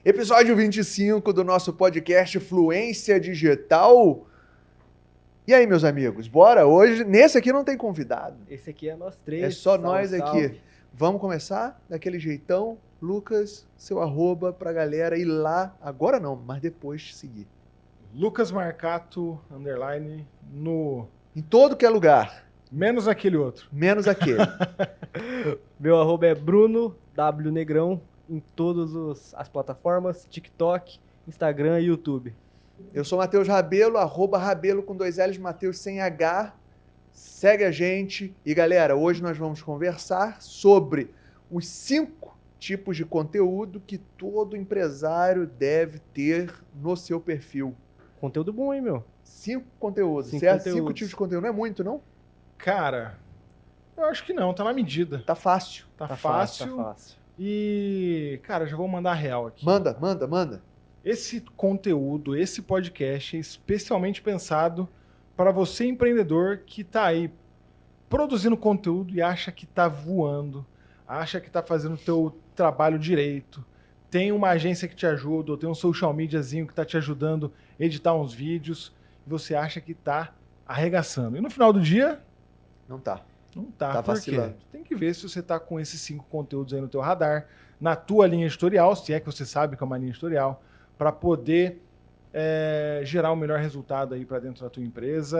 Episódio 25 do nosso podcast Fluência Digital. E aí, meus amigos, bora? Hoje, nesse aqui não tem convidado. Esse aqui é nós três. É só salve, nós salve. aqui. Vamos começar daquele jeitão? Lucas, seu arroba pra galera ir lá, agora não, mas depois seguir. Lucas Marcato, underline, no... Em todo que é lugar, Menos aquele outro. menos aquele. Meu arroba é Bruno W Negrão em todas as plataformas, TikTok, Instagram e YouTube. Eu sou Matheus Rabelo, arroba Rabelo com 2 L's, Matheus sem H. Segue a gente. E galera, hoje nós vamos conversar sobre os 5 tipos de conteúdo que todo empresário deve ter no seu perfil. Conteúdo bom, hein, meu? 5 conteúdos, 5 certo? conteúdos. 5 tipos de conteúdo. Não é muito, não? Cara, eu acho que não, tá na medida. Tá fácil. Tá Tá fácil. fácil. E, cara, já vou mandar real aqui. Manda. Esse conteúdo, esse podcast é especialmente pensado para você empreendedor que tá aí produzindo conteúdo e acha que tá voando, acha que tá fazendo o teu trabalho direito, tem uma agência que te ajuda, ou tem um social mediazinho que tá te ajudando a editar uns vídeos, e você acha que tá arregaçando. E no final do dia, Não tá. não tá. Tá Por quê? vacilando. Tem que ver se você tá com esses 5 conteúdos aí no teu radar, na tua linha editorial, se é que você sabe que é uma linha editorial, para poder gerar o melhor resultado aí para dentro da tua empresa,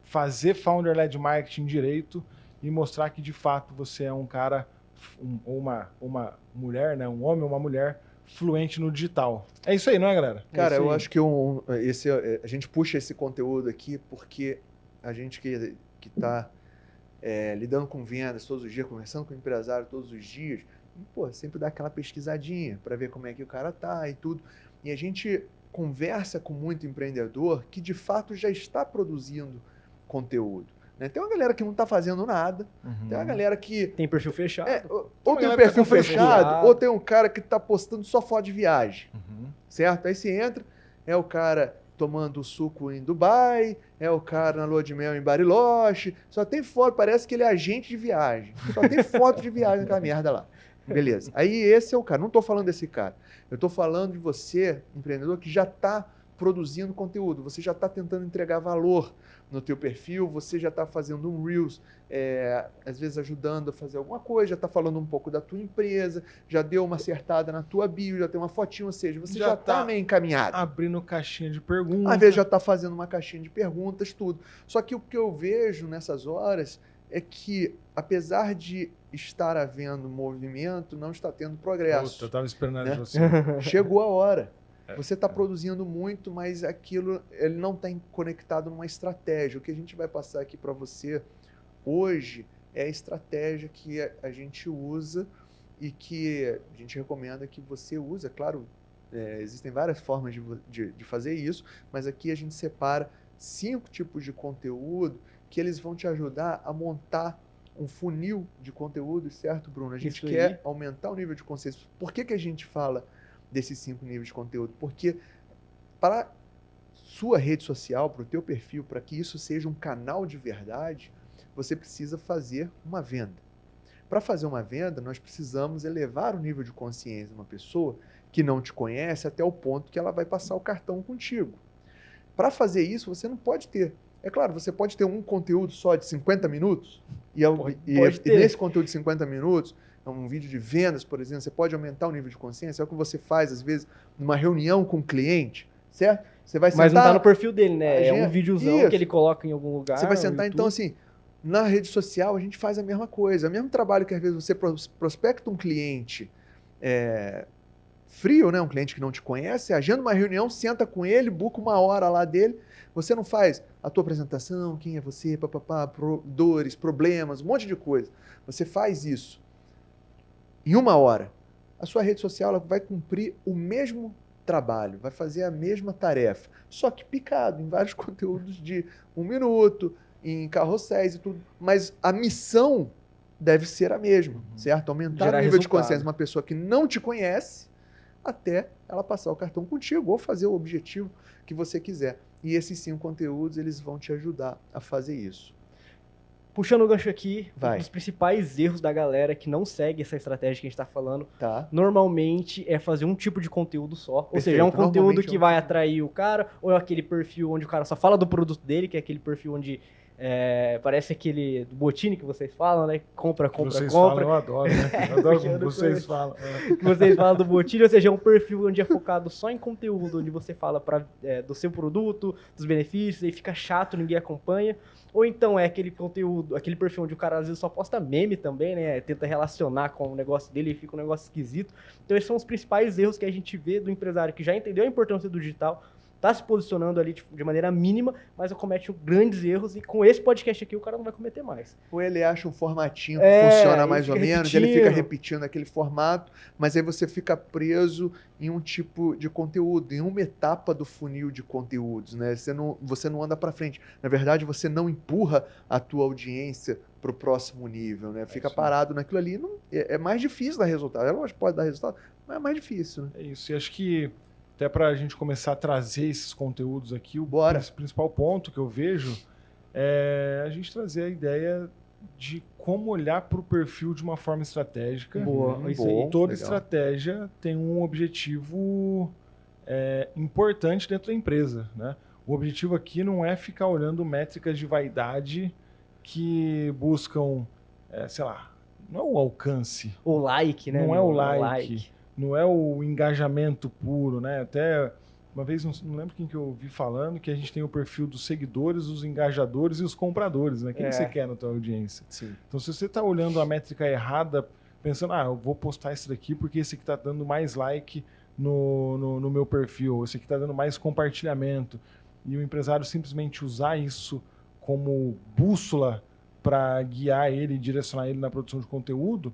fazer founder-led marketing direito e mostrar que de fato você é um cara, ou uma mulher, né, um homem ou uma mulher fluente no digital. É isso aí, não é, galera? Cara, isso eu aí. acho que a gente puxa esse conteúdo aqui porque a gente que tá lidando com vendas todos os dias, conversando com o empresário todos os dias, pô, sempre dá aquela pesquisadinha para ver como é que o cara tá e tudo. E a gente conversa com muito empreendedor que de fato já está produzindo conteúdo, né? Tem uma galera que não está fazendo nada, tem uma galera que Tem perfil fechado. ou uma tem um galera que tá perfil com perfil fechado, fechado. ou tem um cara que está postando só foto de viagem, Uhum. certo? Aí você entra, é o cara tomando suco em Dubai, é o cara na lua de mel em Bariloche, só tem foto, parece que ele é agente de viagem, só tem foto de viagem naquela merda lá. Beleza. Aí esse é o cara, não estou falando desse cara, eu estou falando de você, empreendedor, que já está produzindo conteúdo, você já está tentando entregar valor no teu perfil, você já está fazendo um Reels, às vezes ajudando a fazer alguma coisa, já está falando um pouco da tua empresa, já deu uma acertada na tua bio, já tem uma fotinha, ou seja, você já está meio encaminhado. Abrindo caixinha de perguntas. Às vezes já está fazendo uma caixinha de perguntas, tudo. Só que o que eu vejo nessas horas é que, apesar de estar havendo movimento, não está tendo progresso. Puta, eu tava esperando a né? de você. Chegou a hora. Você está produzindo muito, mas aquilo ele não está conectado numa estratégia. O que a gente vai passar aqui para você hoje é a estratégia que a gente usa e que a gente recomenda que você use. É claro, existem várias formas de fazer isso, mas aqui a gente separa 5 tipos de conteúdo que eles vão te ajudar a montar um funil de conteúdo, certo, Bruno? A gente Isso aí. quer aumentar o nível de consciência. Por que a gente fala desses 5 níveis de conteúdo? Porque para sua rede social, para o teu perfil, para que isso seja um canal de verdade, você precisa fazer uma venda. Para fazer uma venda, nós precisamos elevar o nível de consciência de uma pessoa que não te conhece até o ponto que ela vai passar o cartão contigo. Para fazer isso, você não pode ter. É claro, você pode ter um conteúdo só de 50 minutos e nesse conteúdo de 50 minutos, um vídeo de vendas, por exemplo, você pode aumentar o nível de consciência. É o que você faz, às vezes, numa reunião com um cliente, certo? Você vai sentar... Mas não tá no perfil dele, né? É Agenda- um videozão Isso. que ele coloca em algum lugar. Você vai no sentar, então, YouTube. assim, na rede social a gente faz a mesma coisa. O mesmo trabalho que, às vezes, você prospecta um cliente frio, né? Um cliente que não te conhece, agenda uma reunião, senta com ele, buca uma hora lá dele. Você não faz a tua apresentação, quem é você, dores, problemas, um monte de coisa. Você faz isso em 1 hora. A sua rede social ela vai cumprir o mesmo trabalho, vai fazer a mesma tarefa, só que picado em vários conteúdos de 1 minuto, em carrosséis e tudo. Mas a missão deve ser a mesma, certo? Aumentar Gerar o nível de resultado. consciência de uma pessoa que não te conhece até ela passar o cartão contigo ou fazer o objetivo que você quiser. E esses 5 conteúdos, eles vão te ajudar a fazer isso. Puxando o gancho aqui, Vai. um dos principais erros da galera que não segue essa estratégia que a gente tá falando, Tá. normalmente é fazer um tipo de conteúdo só. Ou seja, é um Perfeito. conteúdo Normalmente que é um vai tipo. atrair o cara, ou é aquele perfil onde o cara só fala do produto dele, que é aquele perfil onde parece aquele do Botini que vocês falam, né? Compra, Que compra, vocês compra. falam, eu adoro, né? Eu adoro Porque eu como não vocês conheço. falam. Que vocês falam do Botini, ou seja, é um perfil onde é focado só em conteúdo, onde você fala do seu produto, dos benefícios, aí fica chato, ninguém acompanha. Ou então é aquele conteúdo, aquele perfil onde o cara às vezes só posta meme também, né? Tenta relacionar com o negócio dele e fica um negócio esquisito. Então esses são os principais erros que a gente vê do empresário que já entendeu a importância do digital, tá se posicionando ali de maneira mínima, mas comete grandes erros, e com esse podcast aqui o cara não vai cometer mais. Ou ele acha um formatinho que funciona ele mais ou fica menos, ele fica repetindo. repetindo aquele formato, mas aí você fica preso em um tipo de conteúdo, em uma etapa do funil de conteúdos, né? Você não anda para frente. Na verdade, você não empurra a tua audiência para o próximo nível, né? Fica isso. parado naquilo ali. É mais difícil dar resultado. É lógico que pode dar resultado, mas é mais difícil, né? É isso. E acho que até para a gente começar a trazer esses conteúdos aqui, o Bora. principal ponto que eu vejo é a gente trazer a ideia de como olhar para o perfil de uma forma estratégica. Boa, isso aí. Bom, Toda legal. estratégia tem um objetivo importante dentro da empresa, né? O objetivo aqui não é ficar olhando métricas de vaidade que buscam, sei lá, não é o alcance, O like, né? não é o like, não é o engajamento puro, né? Até uma vez, não lembro quem que eu ouvi falando, que a gente tem o perfil dos seguidores, os engajadores e os compradores, né? Quem que você quer na tua audiência? Sim. Então, se você está olhando a métrica errada, pensando, eu vou postar esse daqui porque esse aqui está dando mais like no meu perfil, esse aqui está dando mais compartilhamento, e o empresário simplesmente usar isso como bússola para guiar ele, direcionar ele na produção de conteúdo,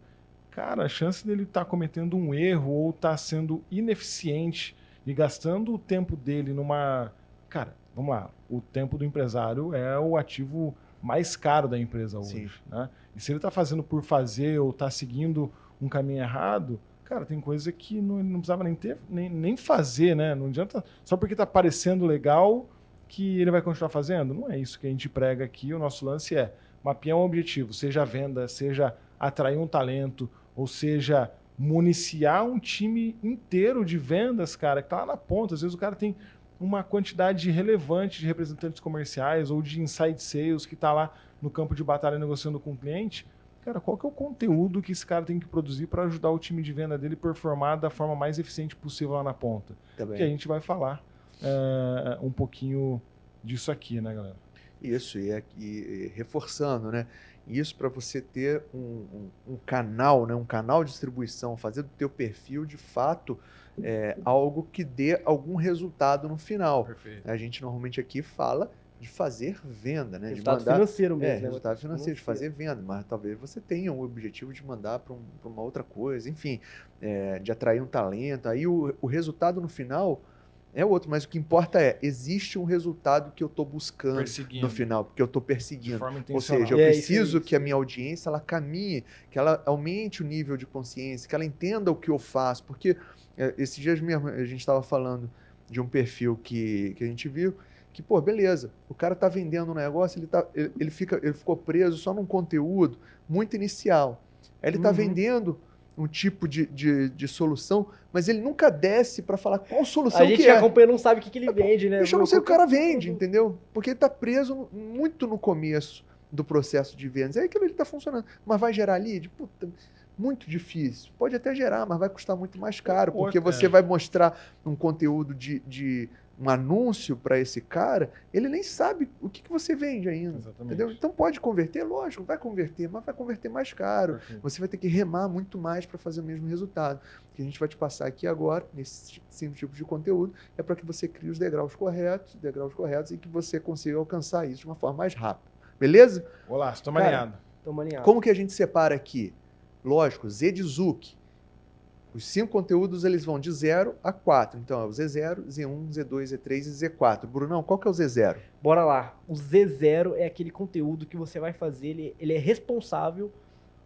cara, a chance dele estar cometendo um erro ou estar sendo ineficiente e gastando o tempo dele numa... Cara, vamos lá, o tempo do empresário é o ativo mais caro da empresa hoje, né? E se ele está fazendo por fazer ou está seguindo um caminho errado, cara, tem coisa que não precisava nem fazer, né? Não adianta, só porque está parecendo legal que ele vai continuar fazendo. Não é isso que a gente prega aqui. O nosso lance é mapear um objetivo, seja venda, seja atrair um talento, ou seja, municiar um time inteiro de vendas, cara, que tá lá na ponta. Às vezes o cara tem uma quantidade relevante de representantes comerciais ou de inside sales que tá lá no campo de batalha negociando com o cliente. Cara, qual que é o conteúdo que esse cara tem que produzir para ajudar o time de venda dele a performar da forma mais eficiente possível lá na ponta? Também. Que a gente vai falar um pouquinho disso aqui, né, galera? Isso, e reforçando, né? Isso para você ter um canal, né? Um canal de distribuição, fazer do teu perfil, de fato, algo que dê algum resultado no final. Perfeito. A gente normalmente aqui fala de fazer venda, né? Resultado de mandar, financeiro mesmo, né? resultado financeiro, de fazer venda, mas talvez você tenha o objetivo de mandar para uma outra coisa, enfim, de atrair um talento. Aí o resultado no final é outro, mas o que importa existe um resultado que eu estou buscando no final, porque eu estou perseguindo. De forma Ou intencional. seja, eu É, preciso isso que a minha audiência ela caminhe, que ela aumente o nível de consciência, que ela entenda o que eu faço. Porque esses dias mesmo a gente estava falando de um perfil que a gente viu, que, pô, beleza, o cara está vendendo um negócio, ele ficou preso só num conteúdo muito inicial. Aí ele está vendendo um tipo de solução, mas ele nunca desce para falar qual solução A gente que é. acompanha não sabe o que ele vende, né? Bicho, eu não sei o que o cara vende, entendeu? Porque ele está preso muito no começo do processo de vendas. Aí aquilo ele está funcionando. Mas vai gerar lead? Puta, muito difícil. Pode até gerar, mas vai custar muito mais caro, porque você vai mostrar um conteúdo de um anúncio para esse cara, ele nem sabe o que você vende ainda. Exatamente. Entendeu? Então pode converter, lógico, vai converter, mas vai converter mais caro. Perfeito. Você vai ter que remar muito mais para fazer o mesmo resultado. O que a gente vai te passar aqui agora, nesses 5 tipos de conteúdo, é para que você crie os degraus corretos e que você consiga alcançar isso de uma forma mais rápida. Beleza? Olá, estamos Cara, alinhados. Tamo alinhado. Como que a gente separa aqui? Lógico, Z de Zuc. Os 5 conteúdos eles vão de 0 a 4. Então é o Z0, Z1, Z2, Z3 e Z4. Brunão, qual que é o Z0? Bora lá. O Z0 é aquele conteúdo que você vai fazer, ele é responsável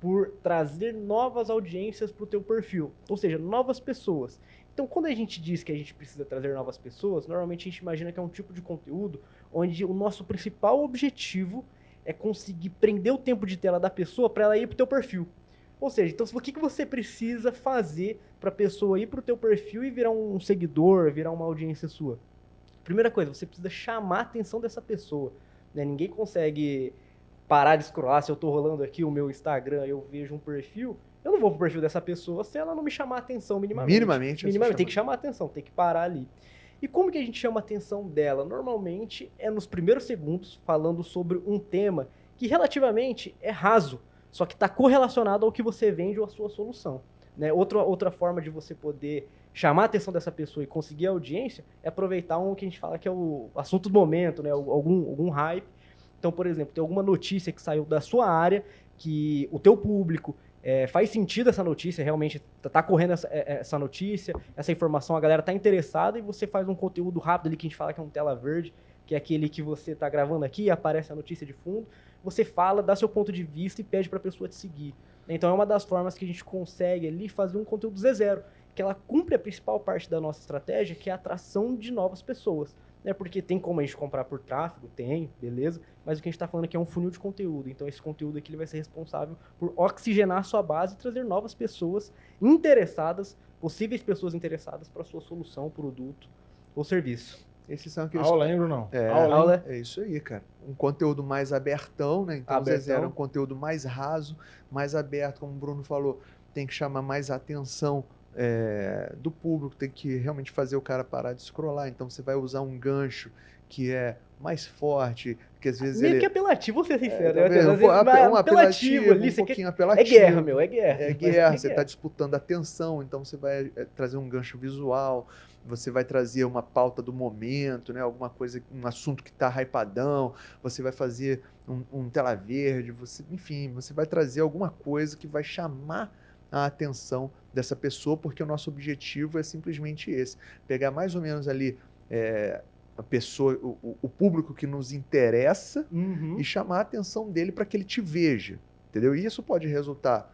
por trazer novas audiências para o teu perfil, ou seja, novas pessoas. Então, quando a gente diz que a gente precisa trazer novas pessoas, normalmente a gente imagina que é um tipo de conteúdo onde o nosso principal objetivo é conseguir prender o tempo de tela da pessoa para ela ir pro teu perfil. Ou seja, então o que você precisa fazer para a pessoa ir pro teu perfil e virar um seguidor, virar uma audiência sua? Primeira coisa, você precisa chamar a atenção dessa pessoa, né? Ninguém consegue parar de scrollar. Se eu tô rolando aqui o meu Instagram e eu vejo um perfil, eu não vou pro perfil dessa pessoa se ela não me chamar a atenção minimamente. Minimamente, tem que chamar a atenção, tem que parar ali. E como que a gente chama a atenção dela? Normalmente é nos primeiros segundos, falando sobre um tema que relativamente é raso, só que está correlacionado ao que você vende ou à sua solução, né? Outra forma de você poder chamar a atenção dessa pessoa e conseguir audiência é aproveitar um que a gente fala que é o assunto do momento, né? Algum hype. Então, por exemplo, tem alguma notícia que saiu da sua área que o teu público faz sentido essa notícia, realmente tá correndo essa notícia, essa informação, a galera tá interessada e você faz um conteúdo rápido ali que a gente fala que é um tela verde, que é aquele que você tá gravando aqui e aparece a notícia de fundo, você fala, dá seu ponto de vista e pede pra pessoa te seguir. Então é uma das formas que a gente consegue ali fazer um conteúdo Z0, que ela cumpre a principal parte da nossa estratégia, que é a atração de novas pessoas. Porque tem como a gente comprar por tráfego, tem, beleza, mas o que a gente está falando aqui é um funil de conteúdo, então esse conteúdo aqui ele vai ser responsável por oxigenar a sua base e trazer novas pessoas interessadas, possíveis pessoas interessadas para a sua solução, produto ou serviço. Esses são aqueles... Aula, hein, Bruno? Aula. É isso aí, cara. Um conteúdo mais abertão, né? Então, Z0 é um conteúdo mais raso, mais aberto, como o Bruno falou, tem que chamar mais atenção do público, tem que realmente fazer o cara parar de scrollar. Então, você vai usar um gancho que é mais forte, que às vezes meio que apelativo, ser sincero. Um apelativo ali, um pouquinho apelativo. É guerra, meu, é guerra. É guerra, você está disputando atenção, então você vai trazer um gancho visual, você vai trazer uma pauta do momento, né? Alguma coisa, um assunto que está hypadão, você vai fazer um tela verde, enfim, você vai trazer alguma coisa que vai chamar a atenção dessa pessoa, porque o nosso objetivo é simplesmente esse, pegar mais ou menos ali a pessoa, o público que nos interessa e chamar a atenção dele para que ele te veja, entendeu? E isso pode resultar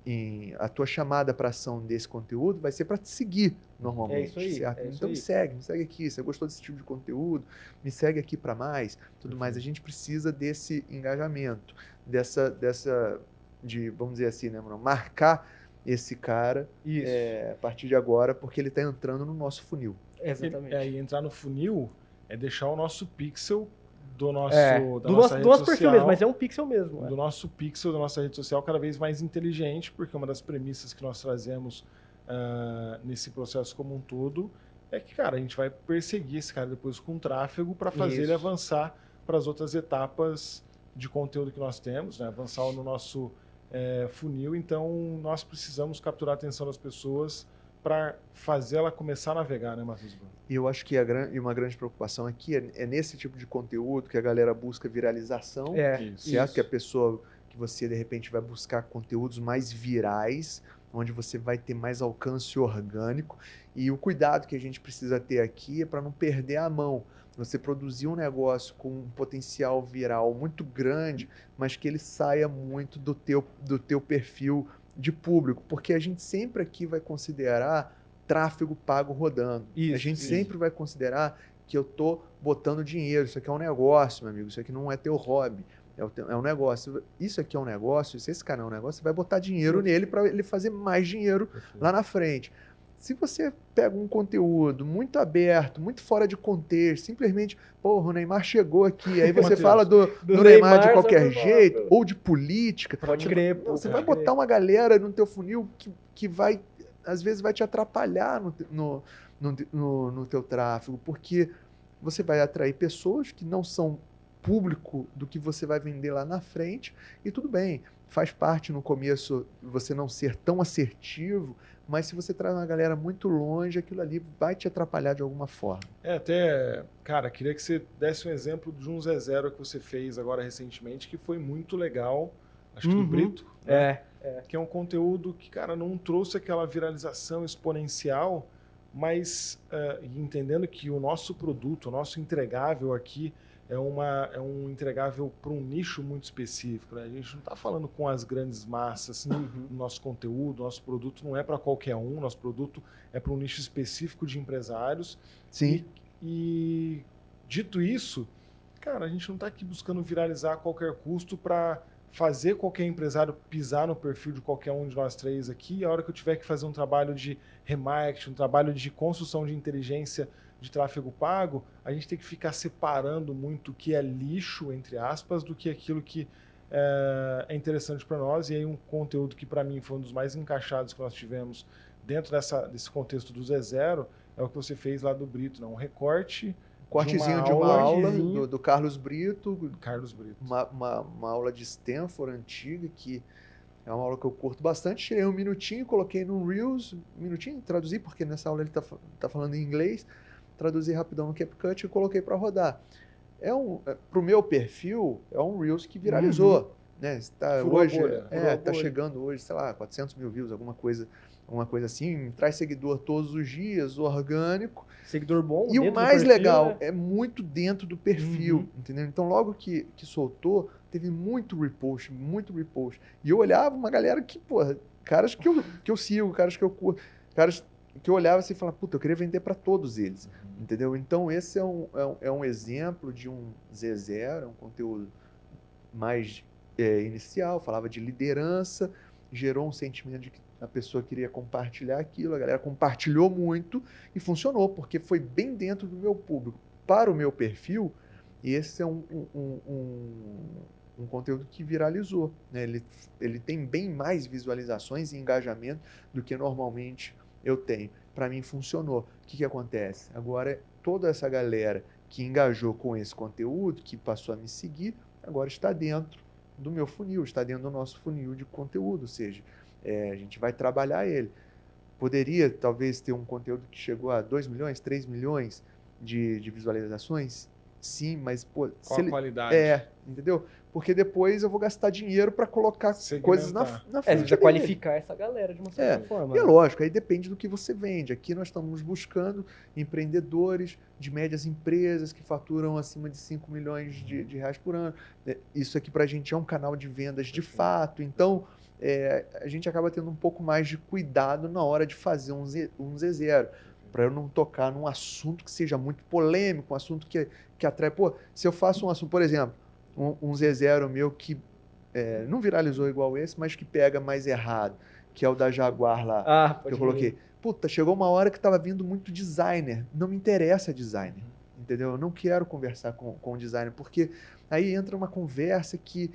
em a tua chamada para ação desse conteúdo vai ser para te seguir normalmente, isso aí, certo? Então me segue aqui, você gostou desse tipo de conteúdo, me segue aqui para mais, tudo mais. A gente precisa desse engajamento, vamos dizer assim, né, mano? Marcar esse cara a partir de agora, porque ele está entrando no nosso funil. Exatamente. E entrar no funil é deixar o nosso pixel do nosso, do nosso perfil mesmo, mas é um pixel mesmo. Do nosso pixel, da nossa rede social, cada vez mais inteligente, porque uma das premissas que nós trazemos nesse processo como um todo é que, cara, a gente vai perseguir esse cara depois com tráfego para fazer ele avançar para as outras etapas de conteúdo que nós temos, né? Avançar no nosso funil. Então, nós precisamos capturar a atenção das pessoas para fazer ela começar a navegar, né, Matheus? E eu acho que uma grande preocupação aqui é nesse tipo de conteúdo que a galera busca viralização, certo? Que a pessoa, que você de repente vai buscar conteúdos mais virais, onde você vai ter mais alcance orgânico. E o cuidado que a gente precisa ter aqui é para não perder a mão. Você produzir um negócio com um potencial viral muito grande, mas que ele saia muito do teu perfil de público, porque a gente sempre aqui vai considerar tráfego pago rodando. A gente sempre vai considerar que eu estou botando dinheiro. Isso aqui é um negócio, meu amigo. Isso aqui não é teu hobby. É um negócio. Isso aqui é um negócio. Se esse cara é um negócio, você vai botar dinheiro nele para ele fazer mais dinheiro lá na frente. Se você pega um conteúdo muito aberto, muito fora de contexto, simplesmente, porra, o Neymar chegou aqui, aí você fala do Neymar de qualquer jeito, ou de política. Pode crer. Você vai botar uma galera no teu funil que vai, às vezes, vai te atrapalhar no teu tráfego, porque você vai atrair pessoas que não são público do que você vai vender lá na frente, e tudo bem, faz parte no começo você não ser tão assertivo, mas se você traz uma galera muito longe, aquilo ali vai te atrapalhar de alguma forma. Cara, queria que você desse um exemplo de um Z0 que você fez agora recentemente, que foi muito legal, acho que do Brito, né? Que é um conteúdo que, cara, não trouxe aquela viralização exponencial, mas entendendo que o nosso produto, o nosso entregável aqui, é um entregável para um nicho muito específico, né? A gente não está falando com as grandes massas no nosso conteúdo, nosso produto não é para qualquer um, nosso produto é para um nicho específico de empresários. Sim. E dito isso, cara, a gente não está aqui buscando viralizar a qualquer custo para fazer qualquer empresário pisar no perfil de qualquer um de nós três aqui. A hora que eu tiver que fazer um trabalho de remarketing, um trabalho de construção de inteligência de tráfego pago, a gente tem que ficar separando muito o que é lixo, entre aspas, do que aquilo que é interessante para nós. E aí um conteúdo que para mim foi um dos mais encaixados que nós tivemos dentro desse contexto do Z0 é o que você fez lá do Brito, né? Um recorte, Cortezinho de uma aula do Carlos Brito. Carlos Brito. Uma aula de Stanford antiga, que é uma aula que eu curto bastante. Tirei um minutinho, coloquei no Reels, um minutinho, traduzi, porque nessa aula ele tá falando em inglês, traduzi rapidão no CapCut e coloquei para rodar. Pro meu perfil, é um Reels que viralizou. Né? Tá chegando hoje, sei lá, 400 mil views, alguma coisa assim. Traz seguidor todos os dias, orgânico. Seguidor bom. E o mais legal é muito dentro do perfil, entendeu? Então, logo que soltou, teve muito repost. E eu olhava uma galera que, porra, caras que eu sigo, caras que eu curto, caras que eu olhava assim e falava, puta, eu queria vender para todos eles, entendeu? Então, esse é um exemplo de um Z0, um conteúdo mais inicial, falava de liderança, gerou um sentimento de que a pessoa queria compartilhar aquilo, a galera compartilhou muito e funcionou, porque foi bem dentro do meu público. Para o meu perfil, esse é um conteúdo que viralizou. Né? Ele tem bem mais visualizações e engajamento do que normalmente eu tenho. Para mim funcionou. O que acontece? Agora, toda essa galera que engajou com esse conteúdo, que passou a me seguir, agora está dentro do meu funil, está dentro do nosso funil de conteúdo, ou seja, a gente vai trabalhar ele. Poderia, talvez, ter um conteúdo que chegou a 2 milhões, 3 milhões de visualizações? Sim, mas... Pô, qual a qualidade? Entendeu? Porque depois eu vou gastar dinheiro para colocar coisas na frente. Você precisa qualificar essa galera de uma certa forma. E é lógico, aí depende do que você vende. Aqui nós estamos buscando empreendedores de médias empresas que faturam acima de 5 milhões de reais por ano. Isso aqui para a gente é um canal de vendas de fato. Então, a gente acaba tendo um pouco mais de cuidado na hora de fazer um Z0. Para eu não tocar num assunto que seja muito polêmico, um assunto que atrai... Pô, se eu faço um assunto, por exemplo, um Z0 meu que não viralizou igual esse, mas que pega mais errado, que é o da Jaguar lá, que eu coloquei. Puta, chegou uma hora que estava vindo muito designer. Não me interessa designer, entendeu? Eu não quero conversar com o designer, porque aí entra uma conversa que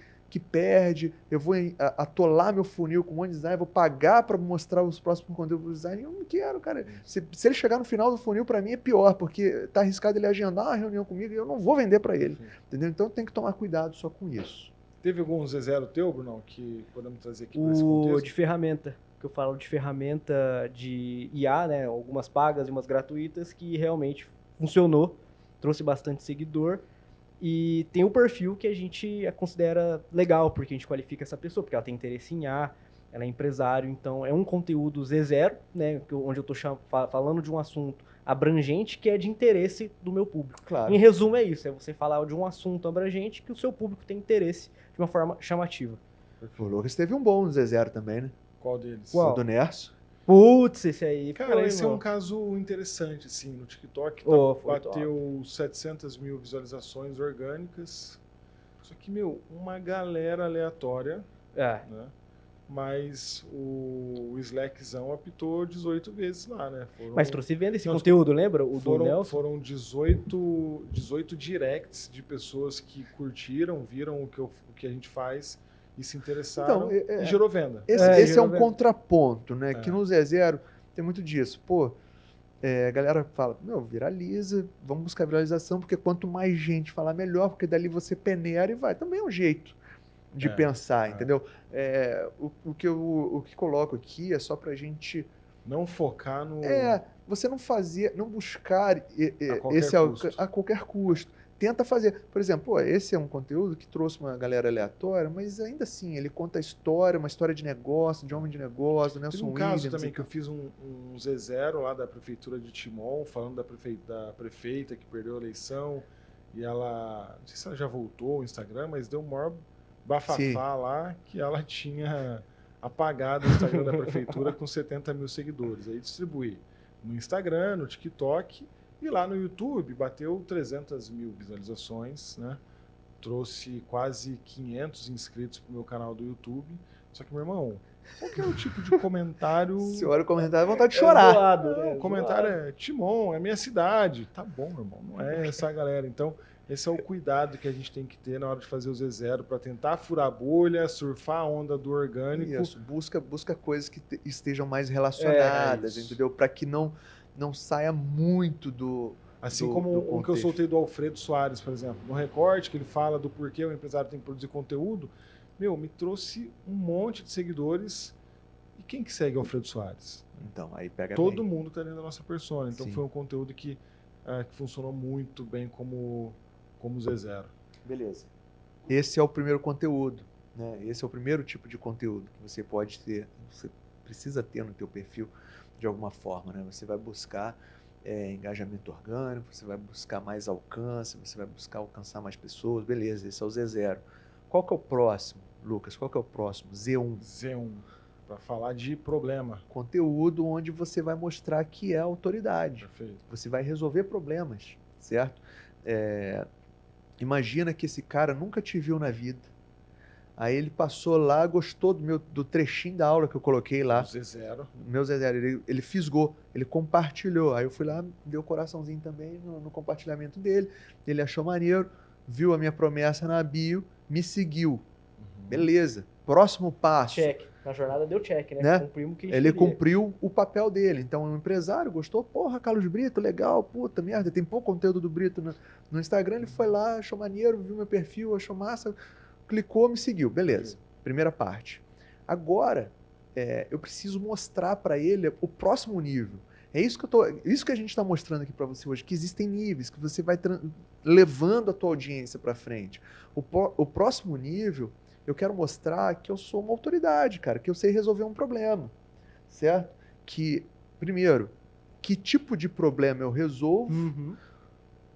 perde, eu vou atolar meu funil com um monte de design, vou pagar para mostrar os próximos conteúdos do design. Eu não quero, cara. Se ele chegar no final do funil, para mim é pior, porque tá arriscado ele agendar uma reunião comigo e eu não vou vender para ele. Entendeu? Então tem que tomar cuidado só com isso. Teve algum Z0 teu, Bruno, que podemos trazer aqui para esse contexto? O de ferramenta, que eu falo de ferramenta de IA, né? Algumas pagas e umas gratuitas, que realmente funcionou, trouxe bastante seguidor. E tem o perfil que a gente considera legal, porque a gente qualifica essa pessoa, porque ela tem interesse em IA, ela é empresário, então é um conteúdo Z0, né, onde eu estou falando de um assunto abrangente que é de interesse do meu público. Claro. Em resumo é isso, é você falar de um assunto abrangente que o seu público tem interesse de uma forma chamativa. O Lucas teve um bom Z0 também, né? Qual deles? O do Nerso. Putz, esse aí. Cara, esse é um caso interessante, assim, no TikTok. Bateu 700 mil visualizações orgânicas. Só que, uma galera aleatória, né? Mas o Slackzão apitou 18 vezes lá, né? Mas trouxe venda esse conteúdo, lembra? Do Nelson? Foram 18 directs de pessoas que curtiram, viram o que a gente faz e se interessaram e gerou venda. Esse é um contraponto, né? Que no Z0 tem muito disso. Pô, a galera fala, viraliza, vamos buscar viralização, porque quanto mais gente falar, melhor, porque dali você peneira e vai. Também é um jeito de pensar, entendeu? O que coloco aqui é só pra gente... Não focar no... você não buscar a qualquer custo. Tenta fazer. Por exemplo, esse é um conteúdo que trouxe uma galera aleatória, mas ainda assim, ele conta a história, uma história de negócio, de homem de negócio, Nelson Williams. Tem um caso também que eu fiz um Z0 lá da prefeitura de Timon, falando da prefeita que perdeu a eleição, e ela, não sei se ela já voltou ao Instagram, mas deu um maior bafafá lá, que ela tinha apagado o Instagram da prefeitura com 70 mil seguidores. Aí distribuí no Instagram, no TikTok, E lá no YouTube bateu 300 mil visualizações, né? Trouxe quase 500 inscritos pro meu canal do YouTube. Só que, meu irmão, qual que é o tipo de comentário... Se olha o comentário, dá vontade de chorar. Zoado, né? O comentário é Timon, é minha cidade. Tá bom, meu irmão, não é essa galera. Então, esse é o cuidado que a gente tem que ter na hora de fazer o Z0 para tentar furar a bolha, surfar a onda do orgânico. Isso, busca coisas que estejam mais relacionadas, entendeu? Para que não saia muito do... Assim do como o que eu contexto. soltei do Alfredo Soares, por exemplo, no recorte, que ele fala do porquê o empresário tem que produzir conteúdo, me trouxe um monte de seguidores. E quem que segue o Alfredo Soares? Então, aí pega Todo bem. mundo está dentro da nossa persona. Então Sim. foi um conteúdo que funcionou muito bem como Z0. Beleza. Esse é o primeiro conteúdo, né? Esse é o primeiro tipo de conteúdo que você pode ter, você precisa ter no teu perfil de alguma forma, né? Você vai buscar engajamento orgânico, você vai buscar mais alcance, você vai buscar alcançar mais pessoas, beleza, esse é o Z0. Qual que é o próximo, Lucas? Qual que é o próximo? Z1. Z1, para falar de problema. Conteúdo onde você vai mostrar que é autoridade. Perfeito. Você vai resolver problemas, certo? Imagina que esse cara nunca te viu na vida. Aí ele passou lá, gostou do trechinho da aula que eu coloquei lá. Z0. Meu Z0, ele fisgou, ele compartilhou. Aí eu fui lá, dei o coraçãozinho também no compartilhamento dele. Ele achou maneiro, viu a minha promessa na bio, me seguiu. Beleza. Próximo passo. Check. Na jornada deu check, né? Né? Cumprimos o que a gente Ele queria. cumpriu o papel dele. Então, o empresário gostou. Porra, Carlos Brito, legal. Puta merda, tem pouco conteúdo do Brito no Instagram. Ele foi lá, achou maneiro, viu meu perfil, achou massa, clicou, me seguiu. Beleza. Primeira parte. Agora, eu preciso mostrar para ele o próximo nível. É isso que a gente está mostrando aqui para você hoje, que existem níveis, que você vai levando a tua audiência para frente. O próximo nível, eu quero mostrar que eu sou uma autoridade, cara, que eu sei resolver um problema, certo? Que, primeiro, que tipo de problema eu resolvo, Uhum.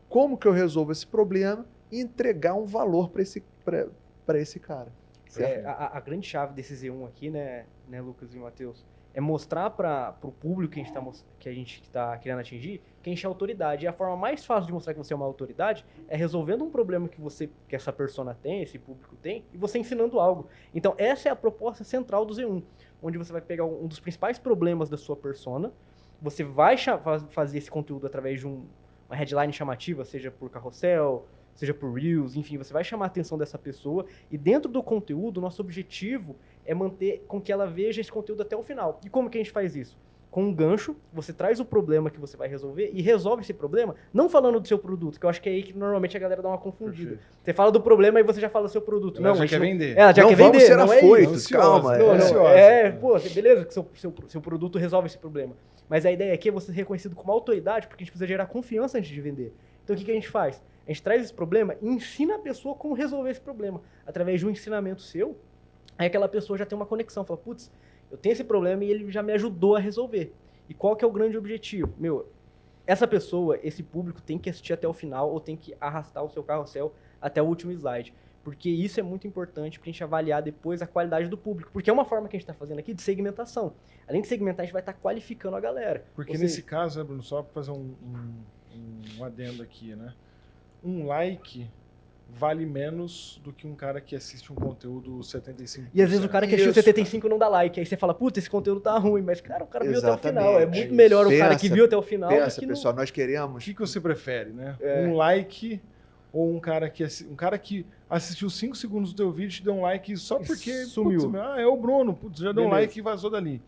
como que eu resolvo esse problema e entregar um valor para esse cara, certo? A grande chave desse Z1 aqui, né, Lucas e Matheus, é mostrar para o público que a gente está querendo atingir que a gente é autoridade. E a forma mais fácil de mostrar que você é uma autoridade é resolvendo um problema que essa persona tem, esse público tem, e você ensinando algo. Então, essa é a proposta central do Z1, onde você vai pegar um dos principais problemas da sua persona, você vai fazer esse conteúdo através de uma headline chamativa, seja por carrossel, seja por Reels, enfim, você vai chamar a atenção dessa pessoa e dentro do conteúdo, nosso objetivo é manter com que ela veja esse conteúdo até o final. E como que a gente faz isso? Com um gancho, você traz o problema que você vai resolver e resolve esse problema, não falando do seu produto, que eu acho que é aí que normalmente a galera dá uma confundida. Perfeito. Você fala do problema e você já fala do seu produto. Ela Não, já a gente quer não- vender. Ela já Não quer vamos vender, ser não é afoitos, Ansiosa. calma. não, ansiosa. pô, beleza que seu produto resolve esse problema. Mas a ideia aqui é você ser reconhecido como autoridade, porque a gente precisa gerar confiança antes de vender. Então o que a gente faz? A gente traz esse problema e ensina a pessoa como resolver esse problema. Através de um ensinamento seu, aí aquela pessoa já tem uma conexão. Fala, putz, eu tenho esse problema e ele já me ajudou a resolver. E qual que é o grande objetivo? Essa pessoa, esse público tem que assistir até o final ou tem que arrastar o seu carrossel até o último slide. Porque isso é muito importante para a gente avaliar depois a qualidade do público. Porque é uma forma que a gente está fazendo aqui de segmentação. Além de segmentar, a gente vai estar qualificando a galera. Porque Ou nesse seja, caso, né, Bruno, só para fazer um adendo aqui, né? Um like vale menos do que um cara que assiste um conteúdo 75%. E às vezes o cara que assistiu Isso. 75 não dá like. Aí você fala, puta, esse conteúdo tá ruim. Mas, cara, o cara viu até o final. É Exatamente. muito melhor o cara que Pensa- viu até o final do Pensa, que pessoal, nós O queremos... que você prefere, né? É. Um like ou um cara que assistiu 5 segundos do teu vídeo e te deu um like só porque Sumiu. putz, é o Bruno, putz, já deu um Beleza. like e vazou dali.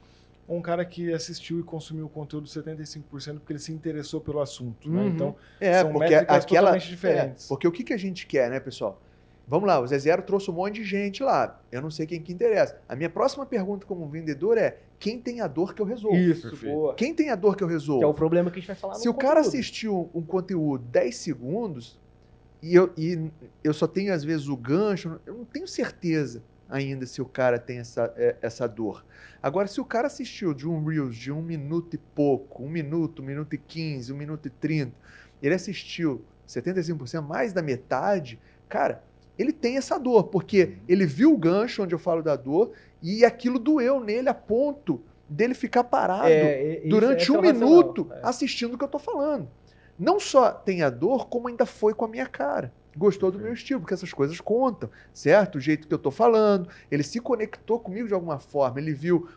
Ou um cara que assistiu e consumiu o conteúdo 75% porque ele se interessou pelo assunto, né? Uhum. Então, porque são métricas totalmente diferentes. porque o que a gente quer, né, pessoal? Vamos lá, o Z0 trouxe um monte de gente lá. Eu não sei quem que interessa. A minha próxima pergunta como vendedor é: quem tem a dor que eu resolvo? Isso, Perfeito. boa. Quem tem a dor que eu resolvo? Que é o problema que a gente vai falar no Se o cara conteúdo. assistiu um conteúdo 10 segundos e eu só tenho, às vezes, o gancho, eu não tenho certeza ainda se o cara tem essa dor. Agora, se o cara assistiu de um Reels de 1 minuto e pouco, 1 minuto, 1 minuto e 15, 1 minuto e 30, ele assistiu 75%, mais da metade, cara, ele tem essa dor, porque ele viu o gancho onde eu falo da dor e aquilo doeu nele a ponto dele ficar parado durante esse é um o racional. minuto É. assistindo o que eu tô falando. não só tem a dor, como ainda foi com a minha cara. Gostou do meu estilo, porque essas coisas contam, certo? O jeito que eu tô falando, ele se conectou comigo de alguma forma, ele viu